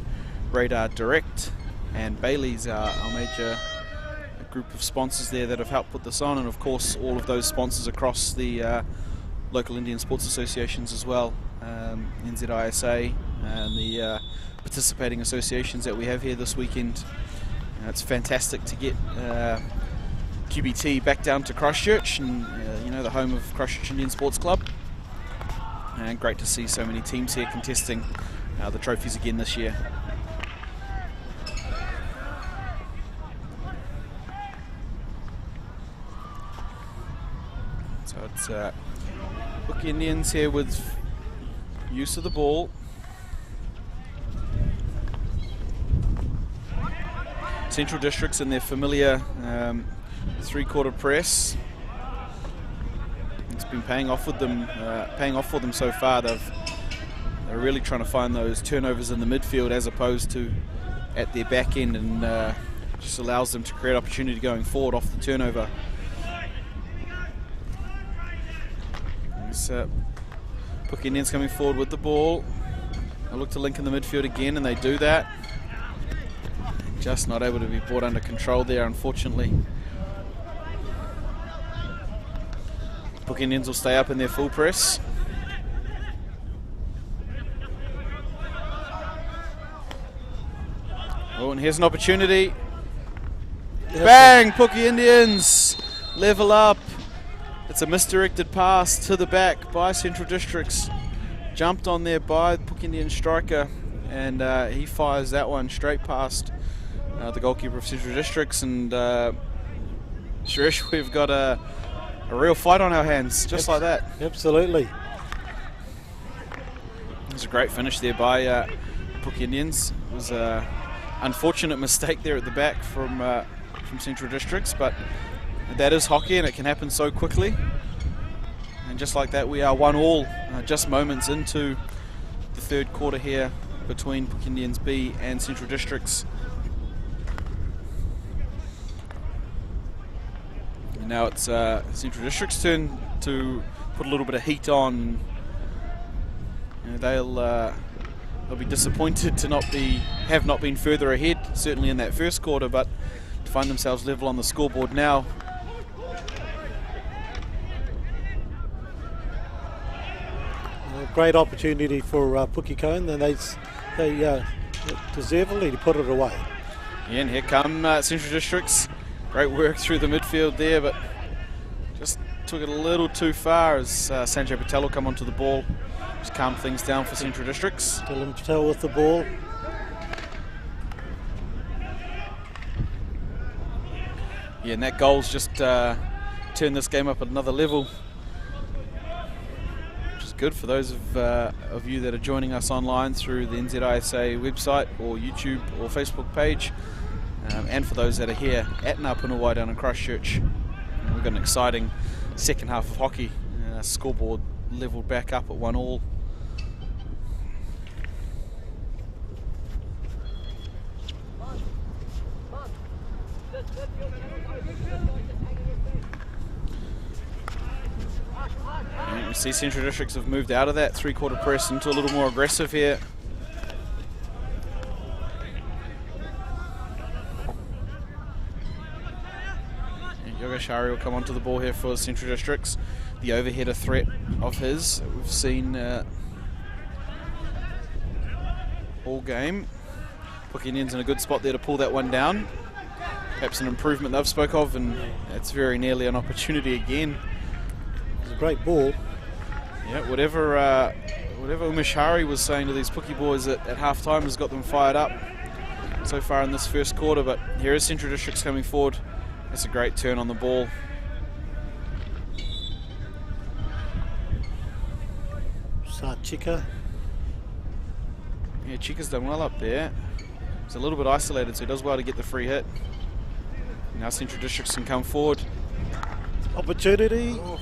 Radar Direct, and Bayleys, our major group of sponsors there that have helped put this on, and of course all of those sponsors across the local Indian sports associations as well, NZISA and the participating associations that we have here this weekend. It's fantastic to get QBT back down to Christchurch, and the home of Christchurch Indian Sports Club, and great to see so many teams here contesting the trophies again this year. So it's Puke Indians here with use of the ball. Central Districts in their familiar 3-quarter press. It's been paying off for them so far. They're really trying to find those turnovers in the midfield as opposed to at their back end, and just allows them to create opportunity going forward off the turnover. So Puke Indians coming forward with the ball. I look to link in the midfield again, and they do that. Just not able to be brought under control there, unfortunately. Puke Indians will stay up in their full press. Oh, and here's an opportunity. Yep. Bang! Puke Indians level up. It's a misdirected pass to the back by Central Districts. Jumped on there by the Puke Indian striker, and he fires that one straight past the goalkeeper of Central Districts. And Suresh, we've got a real fight on our hands, just like that. Absolutely. It was a great finish there by Puke Indians. It was a unfortunate mistake there at the back from Central Districts, but that is hockey and it can happen so quickly. And just like that, we are 1-1, just moments into the third quarter here between Puke Indians B and Central Districts. And now it's Central Districts' turn to put a little bit of heat on. You know, they'll be disappointed to have not been further ahead, certainly in that first quarter, but to find themselves level on the scoreboard now. Great opportunity for Pukekohe, and they deservedly to put it away. Yeah, and here come Central Districts. Great work through the midfield there, but just took it a little too far as Sanjay Patel will come onto the ball. Just calm things down for Central Districts. Dylan Patel with the ball. Yeah, and that goal's just turned this game up at another level. Good for those of you that are joining us online through the NZISA website or YouTube or Facebook page, and for those that are here at Puna down in Christchurch. We've got an exciting second half of hockey. Scoreboard levelled back up at 1-1. You see Central Districts have moved out of that three-quarter press into a little more aggressive here. And Yogesh Hari will come onto the ball here for Central Districts. The overheader threat of his that we've seen all game. Puke Indians in a good spot there to pull that one down. Perhaps an improvement they've spoke of, and it's very nearly an opportunity again. It's a great ball. Yeah, whatever Umesh Hari was saying to these Puke boys at half-time has got them fired up so far in this first quarter, but here is Central Districts coming forward. That's a great turn on the ball. Chika. Yeah, Chika's done well up there. He's a little bit isolated, so he does well to get the free hit. Now Central Districts can come forward. Opportunity. Oh,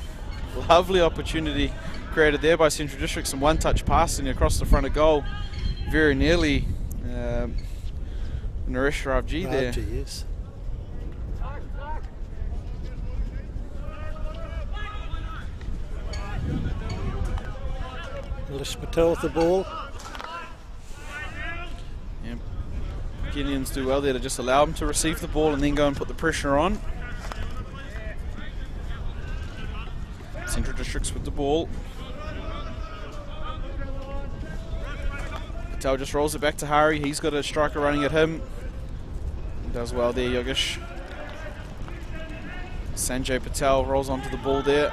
lovely opportunity created there by Central Districts, and one-touch passing across the front of goal. Very nearly Naresh Ravji there. Yes. Lish Patel with the ball. Yeah, Puke Indians do well there to just allow them to receive the ball and then go and put the pressure on. Central Districts with the ball. Patel just rolls it back to Hari. He's got a striker running at him. He does well there, Yogesh. Sanjay Patel rolls onto the ball there.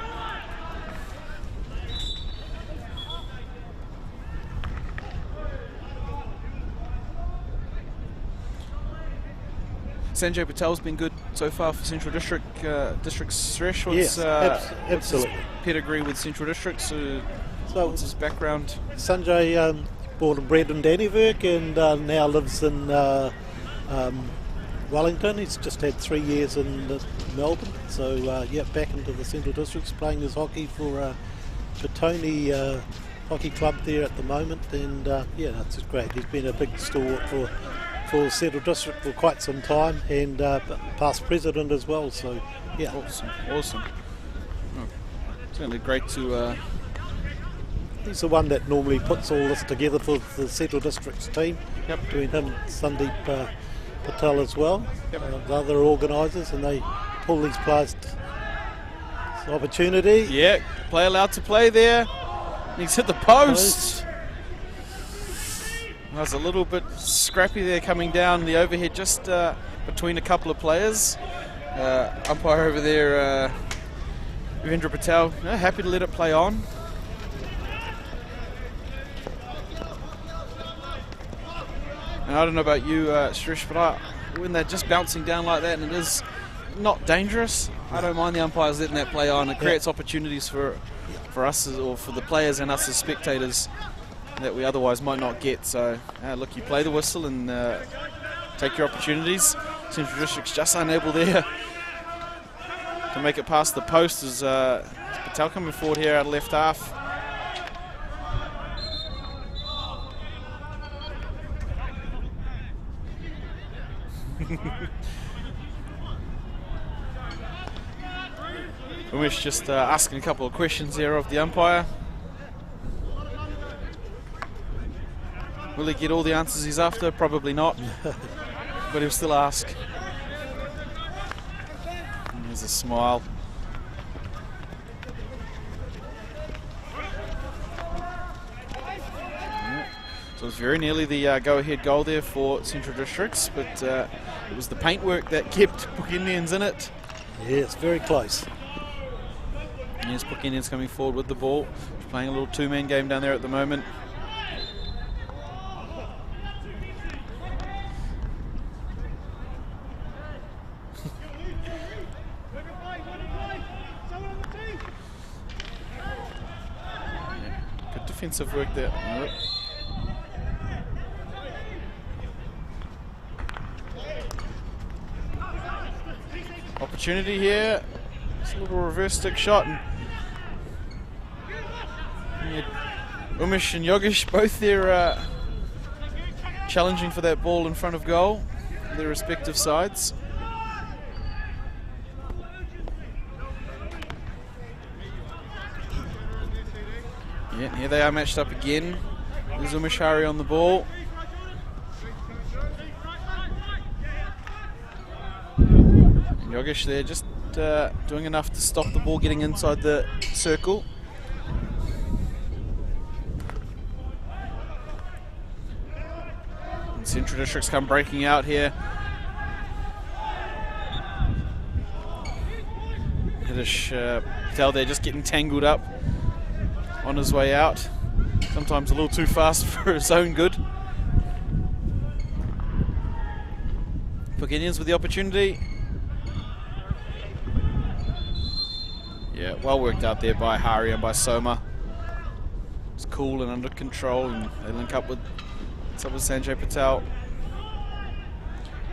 Sanjay Patel's been good so far for Central District. Suresh, yes, absolutely. Pedigree with Central Districts. So what's his background? Sanjay, born and bred in Dannevirke, and now lives in Wellington. He's just had 3 years in Melbourne. So yeah, back into the Central Districts, playing his hockey for Petone Hockey Club there at the moment. And yeah, that's just great. He's been a big stalwart for for Central District for quite some time, and past president as well. So, yeah. Awesome. Oh, certainly great to. He's the one that normally puts all this together for the Central District's team. Yep. Between him and Sandeep Patel as well, Yep. The other organisers, and they pull these players to opportunity. Yeah, play allowed to play there. He's hit the post. That was a little bit scrappy there coming down the overhead just between a couple of players. Umpire over there, Ravindra Patel, happy to let it play on. And I don't know about you, Strish, but when they're just bouncing down like that and it is not dangerous, I don't mind the umpires letting that play on. It creates opportunities for us or for the players and us as spectators that we otherwise might not get. So look, you play the whistle and take your opportunities. Central District's just unable there to make it past the post as Patel coming forward here out of left half. Umesh just asking a couple of questions there of the umpire. Will he get all the answers he's after? Probably not, but he'll still ask. And there's a smile. So it was very nearly the go-ahead goal there for Central Districts, but it was the paintwork that kept Puke Indians in it. Yeah, it's very close. And here's Puke Indians coming forward with the ball, playing a little two-man game down there at the moment. Good defensive work there. Opportunity here. It's a little reverse stick shot. And Umesh and Yogesh both there challenging for that ball in front of goal, their respective sides. Yeah, here they are matched up again. There's Umesh Hari on the ball. Yogesh there just doing enough to stop the ball getting inside the circle. And Central Districts come breaking out here. Hitesh Patel there just getting tangled up on his way out. Sometimes a little too fast for his own good. Puke Indians with the opportunity. Yeah, well worked out there by Hari and by Soma. It's cool and under control, and they link up with Sanjay Patel,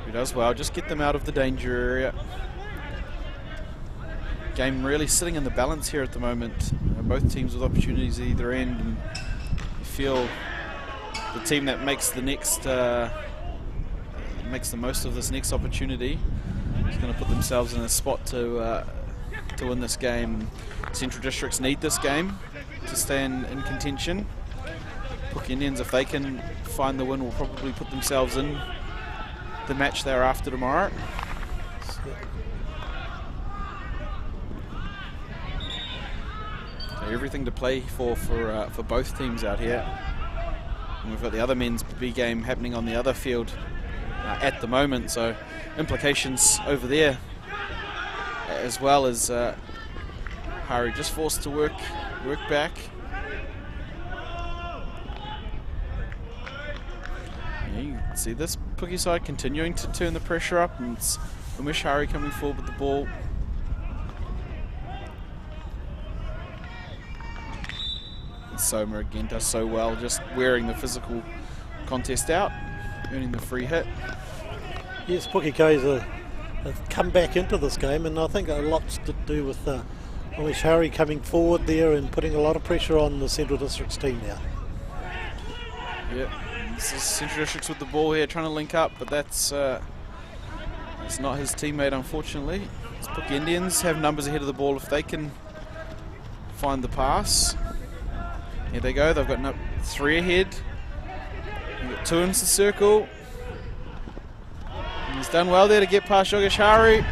who does well. Just get them out of the danger area. Game really sitting in the balance here at the moment. Both teams with opportunities at either end, and you feel the team that makes the next makes the most of this next opportunity is going to put themselves in a spot to win this game. Central Districts need this game to stay in contention. Puke Indians, if they can find the win, will probably put themselves in the match they're after tomorrow. So everything to play for both teams out here. And we've got the other men's B game happening on the other field at the moment, so implications over there, as well as Hari just forced to work back. Yeah, you can see this Puke side continuing to turn the pressure up, and it's Umesh Hari coming forward with the ball. And Soma again does so well, just wearing the physical contest out, earning the free hit. Yes, Pukekohe have come back into this game, and I think a lot's to do with Umesh Hari coming forward there and putting a lot of pressure on the Central Districts team now. Yep, This is Central Districts with the ball here, trying to link up, but that's not his teammate, unfortunately. It's Puke Indians have numbers ahead of the ball if they can find the pass. Here they go. They've got 3 ahead. They've got 2 into the circle. And he's done well there to get past Yogeshari,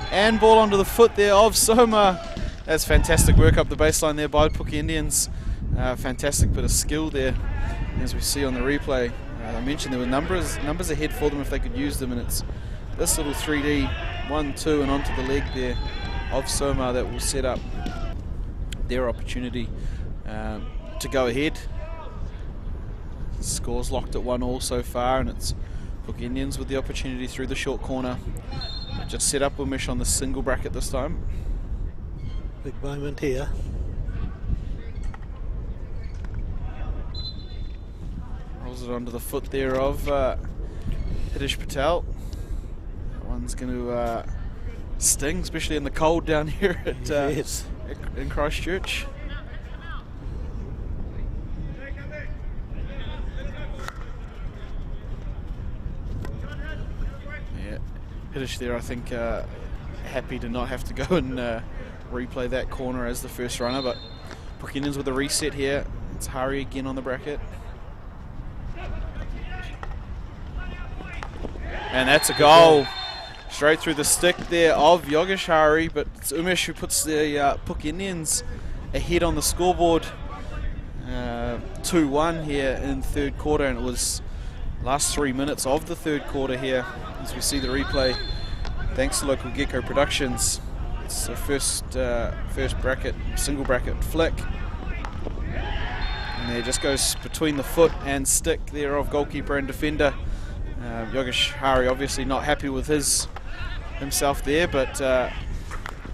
and ball onto the foot there of Soma. That's fantastic work up the baseline there by Puke Indians. Fantastic bit of skill there, as we see on the replay. I mentioned there were numbers ahead for them if they could use them, and it's this little 3D 1-2 and onto the leg there of Soma that will set up their opportunity to go ahead. The score's locked at 1-1 so far, and it's Puke Indians with the opportunity through the short corner. They've just set up Umish on the single bracket this time. Big moment here. Rolls it onto the foot there of Hitesh Patel. That one's going to sting, especially in the cold down here at in Christchurch. Yeah, Hitesh there, I think, happy to not have to go and replay that corner as the first runner, but Puke Indians with a reset here. It's Hari again on the bracket. And that's a goal. Straight through the stick there of Yogeshari, but it's Umesh who puts the Puke Indians ahead on the scoreboard. 2-1 here in third quarter, and it was last 3 minutes of the third quarter here as we see the replay. Thanks to Local Gecko Productions. It's the first bracket, single bracket flick. And there just goes between the foot and stick there of goalkeeper and defender. Yogesh Hari obviously not happy with himself there, but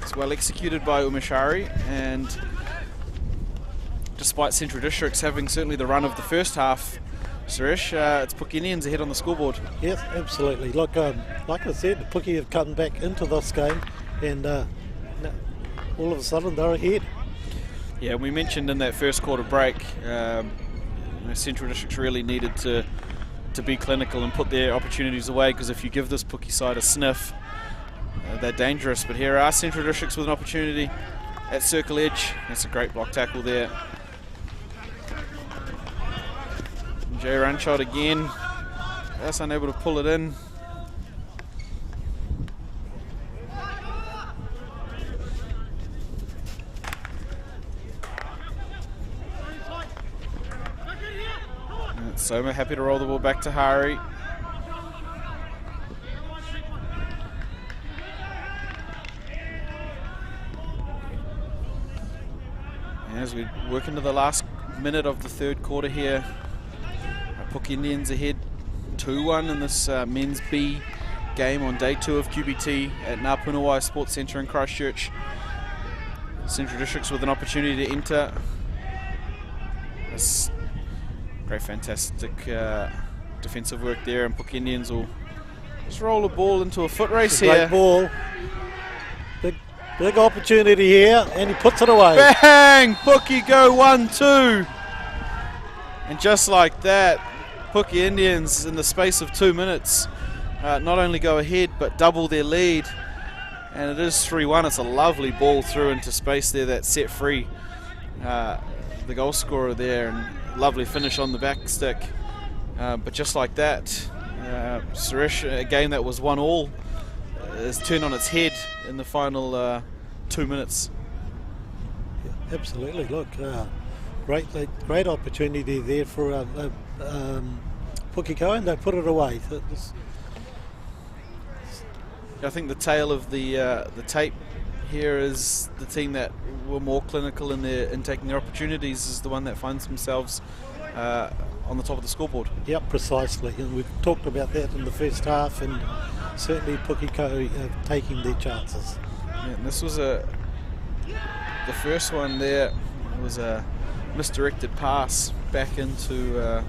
it's well executed by Umeshari, and despite Central Districts having certainly the run of the first half, Suresh, it's Puke Indians ahead on the scoreboard. Yes, absolutely. Look, like I said, Puke have come back into this game, and all of a sudden they're ahead. Yeah, we mentioned in that first quarter break, Central Districts really needed to be clinical and put their opportunities away, because if you give this Puke side a sniff, they're dangerous. But here are Central Districts with an opportunity at circle edge. That's a great block tackle there. Jay run shot again. That's unable to pull it in. Soma happy to roll the ball back to Hari. As we work into the last minute of the third quarter here, Puke Indians ahead 2-1 in this men's B game on day 2 of QBT at Ngā Punawai Sports Centre in Christchurch. Central Districts with an opportunity to enter. This great, fantastic defensive work there, and Puke Indians will just roll a ball into a foot race here. Great ball. Big opportunity here, and he puts it away. Bang! Puke go 1-2. And just like that, Puke Indians, in the space of 2 minutes, not only go ahead, but double their lead. And it is 3-1. It's a lovely ball through into space there that set free the goal scorer there, and lovely finish on the back stick. But just like that, Suresh, a game that was 1-1, is turned on its head in the final 2 minutes. Yeah, absolutely. Look, great opportunity there for Pukekohe, and they put it away. I think the tale of the tape here is the team that were more clinical in taking their opportunities is the one that finds themselves on the top of the scoreboard. Yep, precisely. And we've talked about that in the first half, and certainly Pukekohe taking their chances. Yeah, and this was the first one there. It was a misdirected pass back into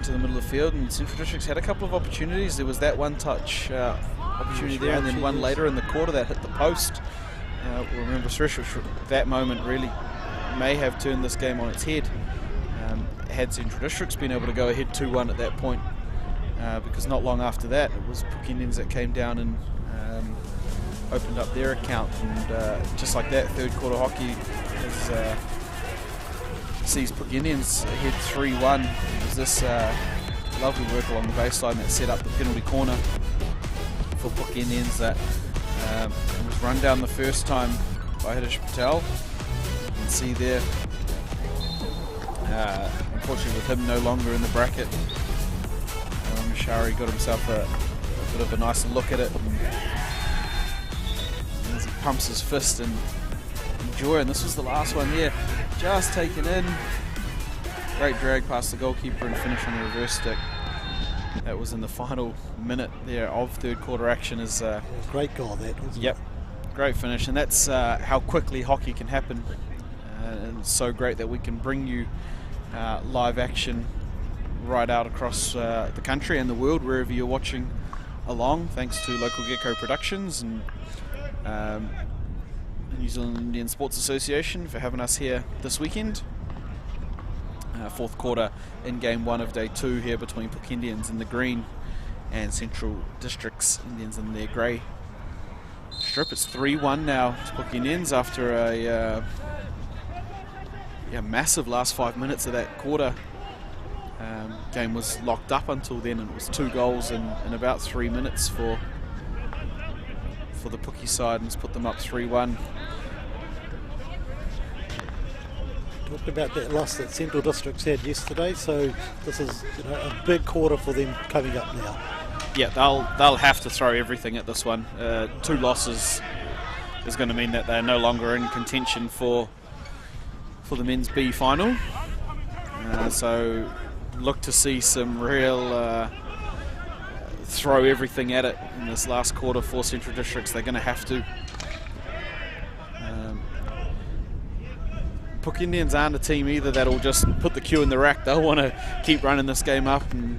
the middle of the field, and Central Districts had a couple of opportunities. There was that one touch opportunity there, and then one later in the quarter that hit the post. Remember, Suresh, that moment really may have turned this game on its head. had Central Districts been able to go ahead 2-1 at that point, because not long after that it was Puke Indians that came down and opened up their account, and just like that, third quarter hockey sees Puke Indians ahead 3-1. It was this lovely work along the baseline that set up the penalty corner for Puke Indians that was run down the first time by Hitesh Patel. You can see there, unfortunately with him no longer in the bracket, Mashari got himself a bit of a nicer look at it, and as he pumps his fist and enjoy, and this was the last one there, just taken in. Great drag past the goalkeeper and finish on the reverse stick. That was in the final minute there of third quarter action. Is great goal that, wasn't yep, it? Great finish, and that's how quickly hockey can happen. And it's so great that we can bring you live action right out across the country and the world, wherever you're watching along, thanks to Local Gecko Productions and the New Zealand Indian Sports Association for having us here this weekend. Fourth quarter in game 1 of day 2 here between Puke Indians in the green and Central Districts Indians in their grey strip. It's 3-1 now to Puke Indians after a massive last 5 minutes of that quarter. Game was locked up until then, and it was 2 goals in about 3 minutes for the Puke side, and it's put them up 3-1. Talked about that loss that Central Districts had yesterday, so this is a big quarter for them coming up now. Yeah, they'll have to throw everything at this one. 2 losses is going to mean that they're no longer in contention for the men's B final. So look to see some real throw everything at it in this last quarter for Central Districts. They're going to have to. Puke Indians aren't a team either that'll just put the cue in the rack. They'll want to keep running this game up and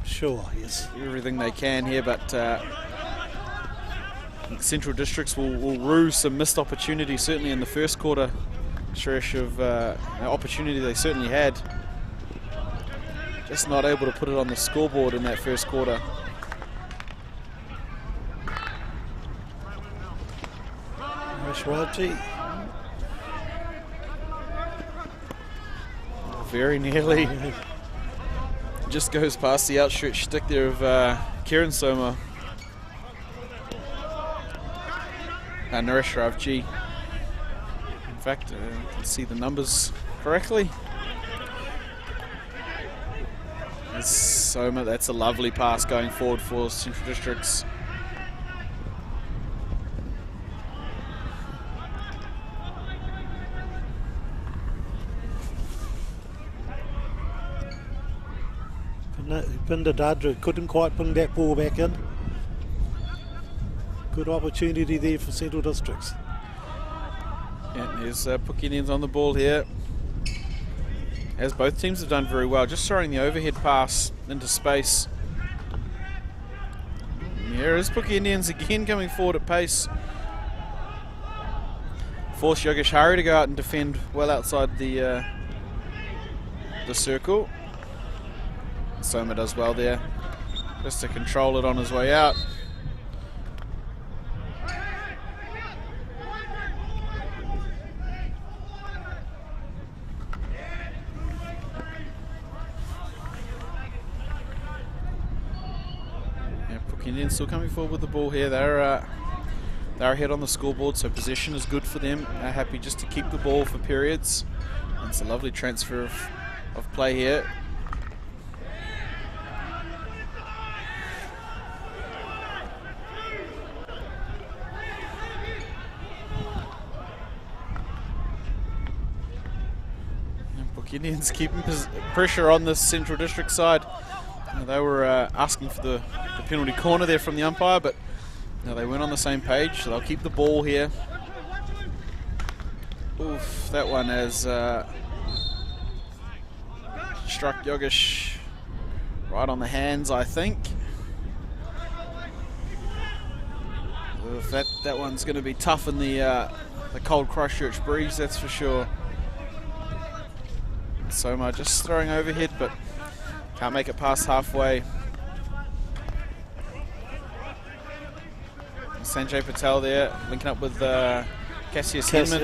sure, yes, do everything they can here, but Central Districts will rue some missed opportunity, certainly in the first quarter stretch of opportunity they certainly had. Just not able to put it on the scoreboard in that first quarter. Rashwaji. Very nearly. Just goes past the outstretched stick there of Kiran Soma. Naresh Ravji. In fact, let's see the numbers correctly. Soma, that's a lovely pass going forward for Central Districts. Pindadadra couldn't quite bring that ball back in. Good opportunity there for Central Districts. Yeah, there's Puke Indians on the ball here, as both teams have done very well, just throwing the overhead pass into space. Here is Puke Indians again coming forward at pace. Force Yogesh Hari to go out and defend well outside the circle. Soma does well there, just to control it on his way out. Puke Indians still coming forward with the ball here. They're ahead on the scoreboard, so possession is good for them. They're happy just to keep the ball for periods. And it's a lovely transfer of play here. Indians keeping pressure on this Central District side. They were asking for the penalty corner there from the umpire, but they weren't on the same page, so they'll keep the ball here. Oof, that one has struck Yogesh right on the hands, I think. Oof, that one's going to be tough in the cold Christchurch breeze, that's for sure. Soma just throwing overhead, but can't make it past halfway. Sanjay Patel there, linking up with Cassius Hinman.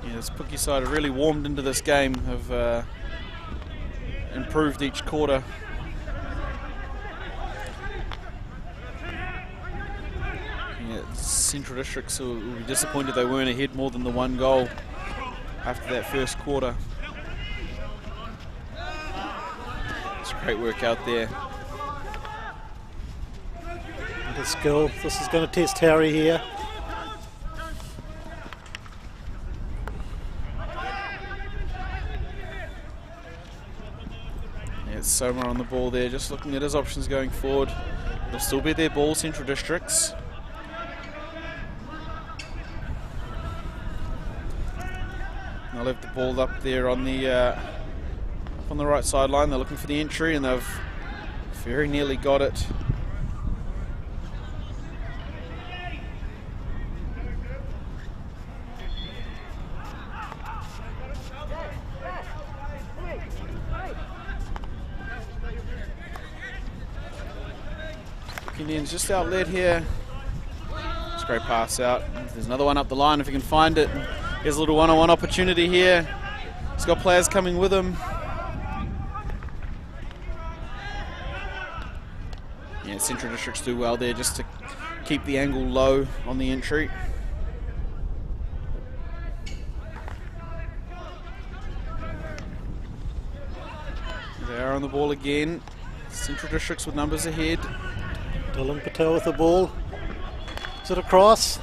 Yeah, this Puke side have really warmed into this game, have improved each quarter. Yeah, Central Districts will be disappointed they weren't ahead more than the 1 goal after that first quarter. It's great work out there. The skill. This is going to test Harry here. Yeah, Soma on the ball there, just looking at his options going forward. It'll still be their ball, Central Districts. They'll have the ball up there on the right sideline. They're looking for the entry, and they've very nearly got it. Indians just outlet here. It's a great pass out. There's another one up the line if he can find it. Here's a little one-on-one opportunity here. He's got players coming with him. Yeah, Central Districts do well there just to keep the angle low on the entry. They are on the ball again. Central Districts with numbers ahead. Dylan Patel with the ball. Is it across?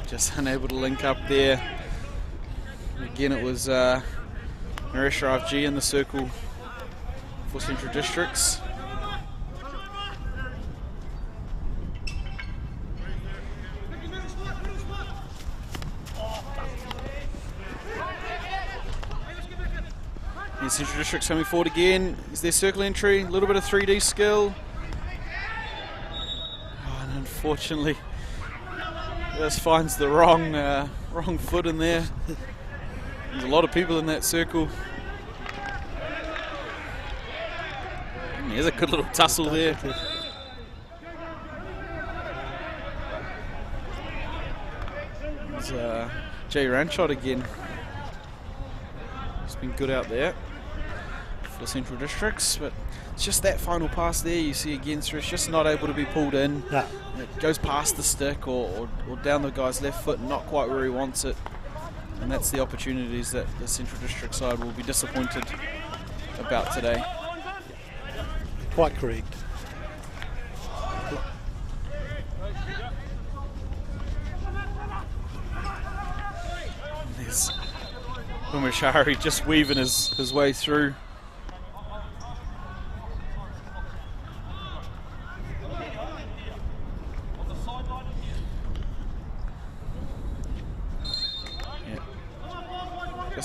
Just unable to link up there. Again, it was Naresh Rafji in the circle for Central Districts. And Central Districts coming forward again. Is their circle entry, a little bit of 3D skill. Oh, and unfortunately, just finds the wrong foot in there. There's a lot of people in that circle. And there's a good little tussle there. There's Jay Ranchot again. It's been good out there for Central Districts, but it's just that final pass there you see again, so it's just not able to be pulled in. No. It goes past the stick or down the guy's left foot, not quite where he wants it. And that's the opportunities that the Central District side will be disappointed about today. Quite correct. There's Umashari just weaving his way through.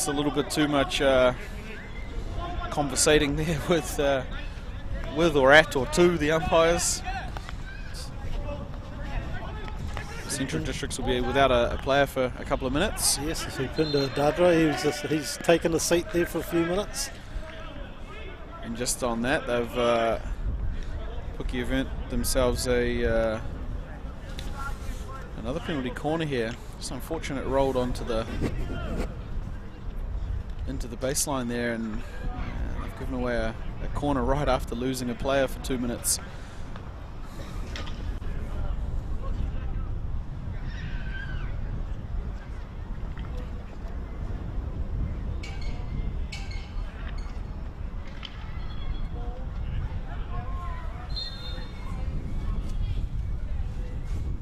A little bit too much conversating there with or at or to the umpires. Central Districts will be without a player for a couple of minutes. Yes, if he pinned Dadra, he's taken a seat there for a few minutes. And just on that, they've Puke event themselves another penalty corner here. Just unfortunate, rolled onto into the baseline there, and they've given away a corner right after losing a player for 2 minutes.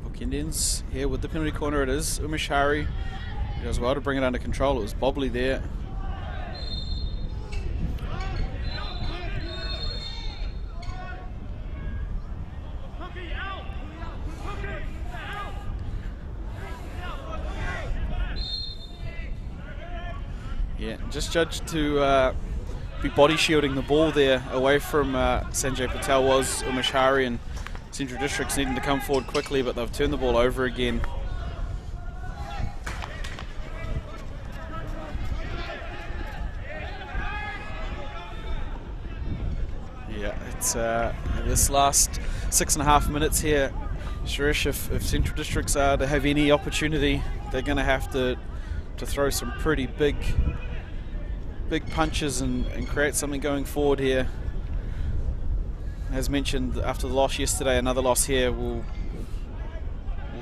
Puke Indians here with the penalty corner. It is Umashari. He does well to bring it under control. It was Bobley there. Yeah, just judged to be body shielding the ball there away from Sanjay Patel was Umashari, and Central Districts needing to come forward quickly, but they've turned the ball over again. Yeah, it's this last 6.5 minutes here. Suresh, if Central Districts are to have any opportunity, they're going to have to throw some pretty big punches and create something going forward here. As mentioned, after the loss yesterday, another loss here will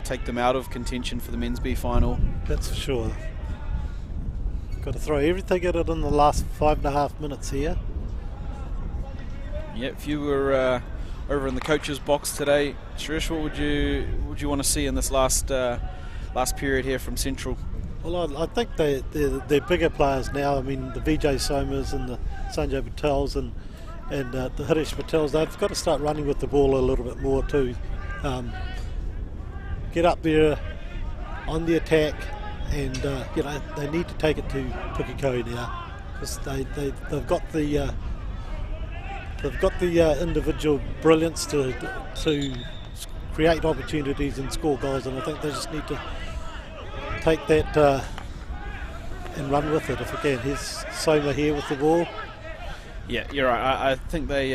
take them out of contention for the Men's B final. That's for sure. Got to throw everything at it in the last 5.5 minutes here. Yeah, if you were over in the coach's box today, Suresh, what would you want to see in this last period here from Central? Well, I think they're bigger players now. I mean, the Vijay Somas and the Sanjay Patels and the Harish Patels, they've got to start running with the ball a little bit more too. Get up there on the attack, and they need to take it to Pukekohe now, because they've got the individual brilliance to create opportunities and score goals, and I think they just need to take that and run with it if we can. Here's Soma here with the ball. Yeah, you're right. I think they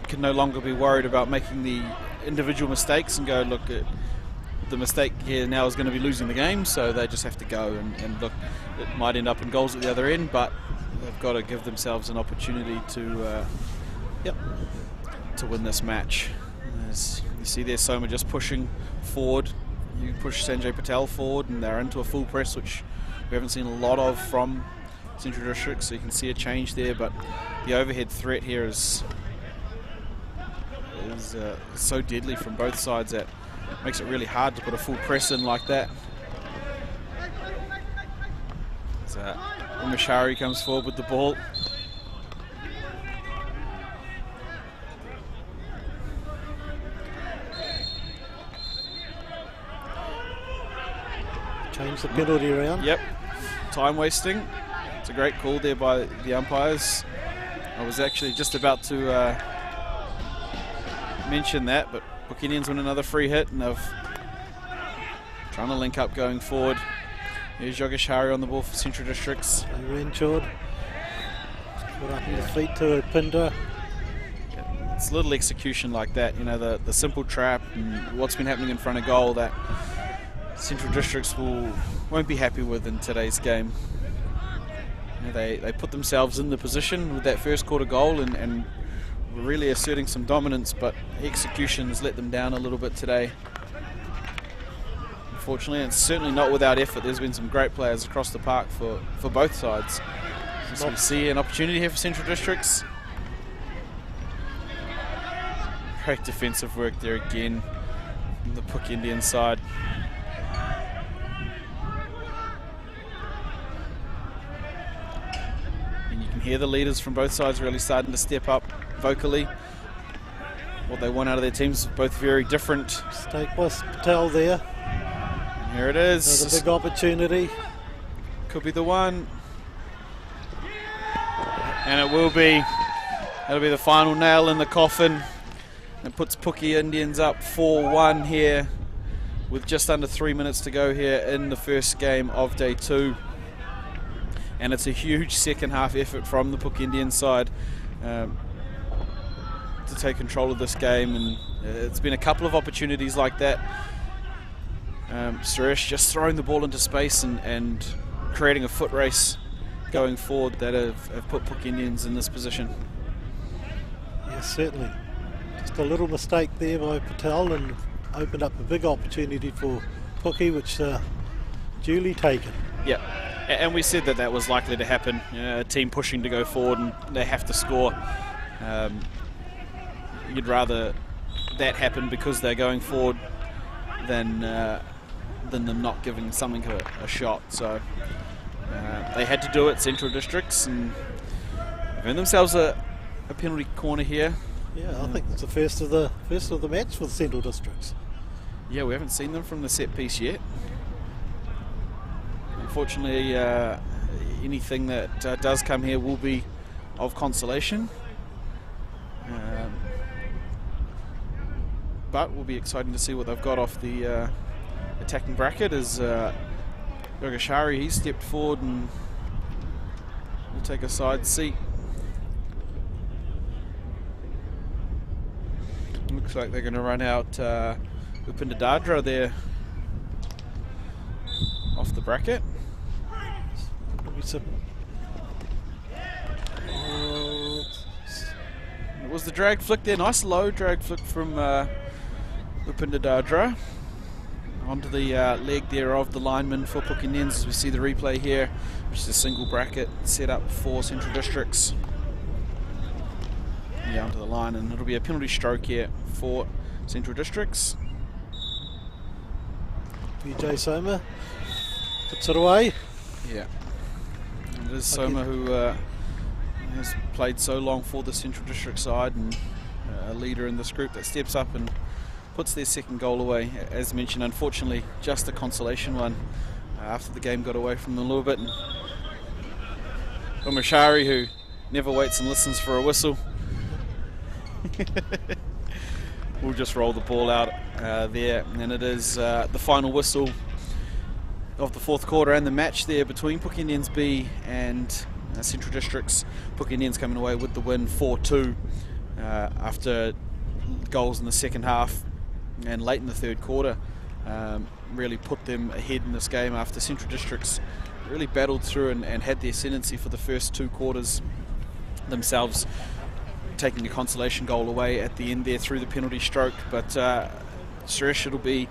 can no longer be worried about making the individual mistakes and go, look, the mistake here now is going to be losing the game, so they just have to go and look, it might end up in goals at the other end, but they've got to give themselves an opportunity to win this match. As you see there, Soma just pushing forward. You push Sanjay Patel forward and they're into a full press, which we haven't seen a lot of from Central District, so you can see a change there, but the overhead threat here is so deadly from both sides that it makes it really hard to put a full press in like that. So Umashari comes forward with the ball. Change the penalty around. Yep, time wasting. It's a great call there by the umpires. I was actually just about to mention that, but Puke Indians win another free hit, and they're trying to link up going forward. Here's Yogeshari on the ball for Central Districts. Ranchard put up in the feet to Pinda. It's little execution like that, you know, the simple trap and what's been happening in front of goal that Central Districts won't be happy with in today's game. You know, they put themselves in the position with that first quarter goal and were really asserting some dominance, but execution has let them down a little bit today. Unfortunately, it's certainly not without effort. There's been some great players across the park for both sides. So we see an opportunity here for Central Districts. Great defensive work there again on the Puke Indian side. And you can hear the leaders from both sides really starting to step up vocally. What they want out of their teams, both very different. Mistake by Patel there. And here it is. Another big opportunity. Could be the one. And it will be. That'll be the final nail in the coffin. It puts Puke Indians up 4-1 here with just under 3 minutes to go here in the first game of day 2. And it's a huge second half effort from the Puke Indian side to take control of this game, and it's been a couple of opportunities like that. Suresh just throwing the ball into space and creating a foot race going forward that have put Puke Indians in this position. Yes, certainly. Just a little mistake there by Patel and opened up a big opportunity for Puke, which duly taken. Yeah, and we said that was likely to happen. A team pushing to go forward and they have to score. You'd rather that happen because they're going forward than them not giving something a shot. So they had to do it, Central Districts, and earned themselves a penalty corner here. Yeah, I think it's the first of the match for the Central Districts. Yeah, we haven't seen them from the set piece yet. Unfortunately, anything that does come here will be of consolation. but will be exciting to see what they've got off the attacking bracket as Yogashari, he stepped forward and will take a side seat. Looks like they're going to run out Upinda Dadra there off the bracket. It was the drag flick there, nice low drag flick from Upinda Dadra onto the leg there of the lineman for Pukekohe, as we see the replay here, which is a single bracket set up for Central Districts. Yeah, onto the line, and it'll be a penalty stroke here for Central Districts. PJ Soma puts it away. Yeah, and it is Soma who has played so long for the Central District side and a leader in this group that steps up and puts their second goal away. As mentioned, unfortunately, just a consolation one after the game got away from them a little bit. And Umashari, who never waits and listens for a whistle, we'll just roll the ball out there, and it is the final whistle of the fourth quarter and the match there between Pukekohe B and Central Districts. Pukekohe coming away with the win 4-2 after goals in the second half and late in the third quarter. Really put them ahead in this game after Central Districts really battled through and had the ascendancy for the first 2 quarters themselves, taking a consolation goal away at the end there through the penalty stroke. But Suresh, it'll be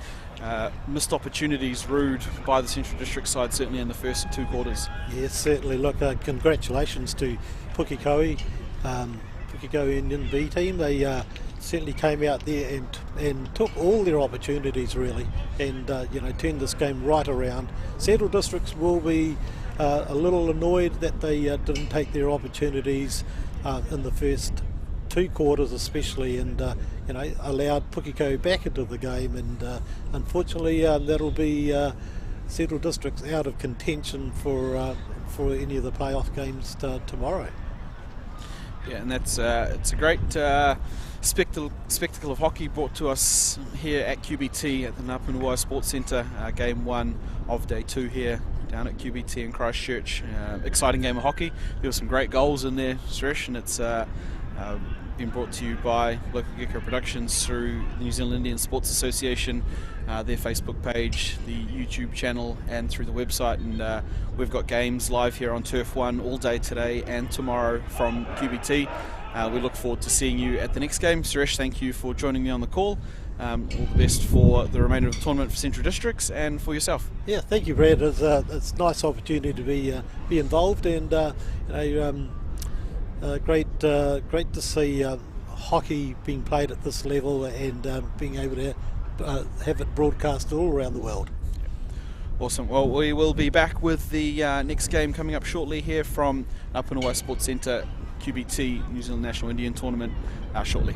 missed opportunities rude by the Central District side, certainly in the first 2 quarters. Yes, certainly. Look, congratulations to Pukekohe, Pukekohe Indian B team. They certainly came out there and took all their opportunities really, and turned this game right around. Central Districts will be a little annoyed that they didn't take their opportunities in the first 2 quarters especially, and allowed Pukekohe back into the game, and unfortunately that'll be Central Districts out of contention for any of the playoff games tomorrow. Yeah, and that's it's a great spectacle of hockey brought to us here at QBT at the Ngāpunawai Sports Centre. Game 1 of day 2 here down at QBT in Christchurch. Exciting game of hockey. There were some great goals in there, Suresh, and it's been brought to you by Local Gecko Productions through the New Zealand Indian Sports Association, their Facebook page, the YouTube channel, and through the website. And we've got games live here on Turf 1 all day today and tomorrow from QBT. We look forward to seeing you at the next game. Suresh, thank you for joining me on the call. All the best for the remainder of the tournament for Central Districts and for yourself. Yeah, thank you, Brad. It's a nice opportunity to be involved, and great to see hockey being played at this level, and being able to have it broadcast all around the world. Awesome. Well, we will be back with the next game coming up shortly here from Ngāpunawai Sports Centre, QBT New Zealand National Indian Tournament shortly.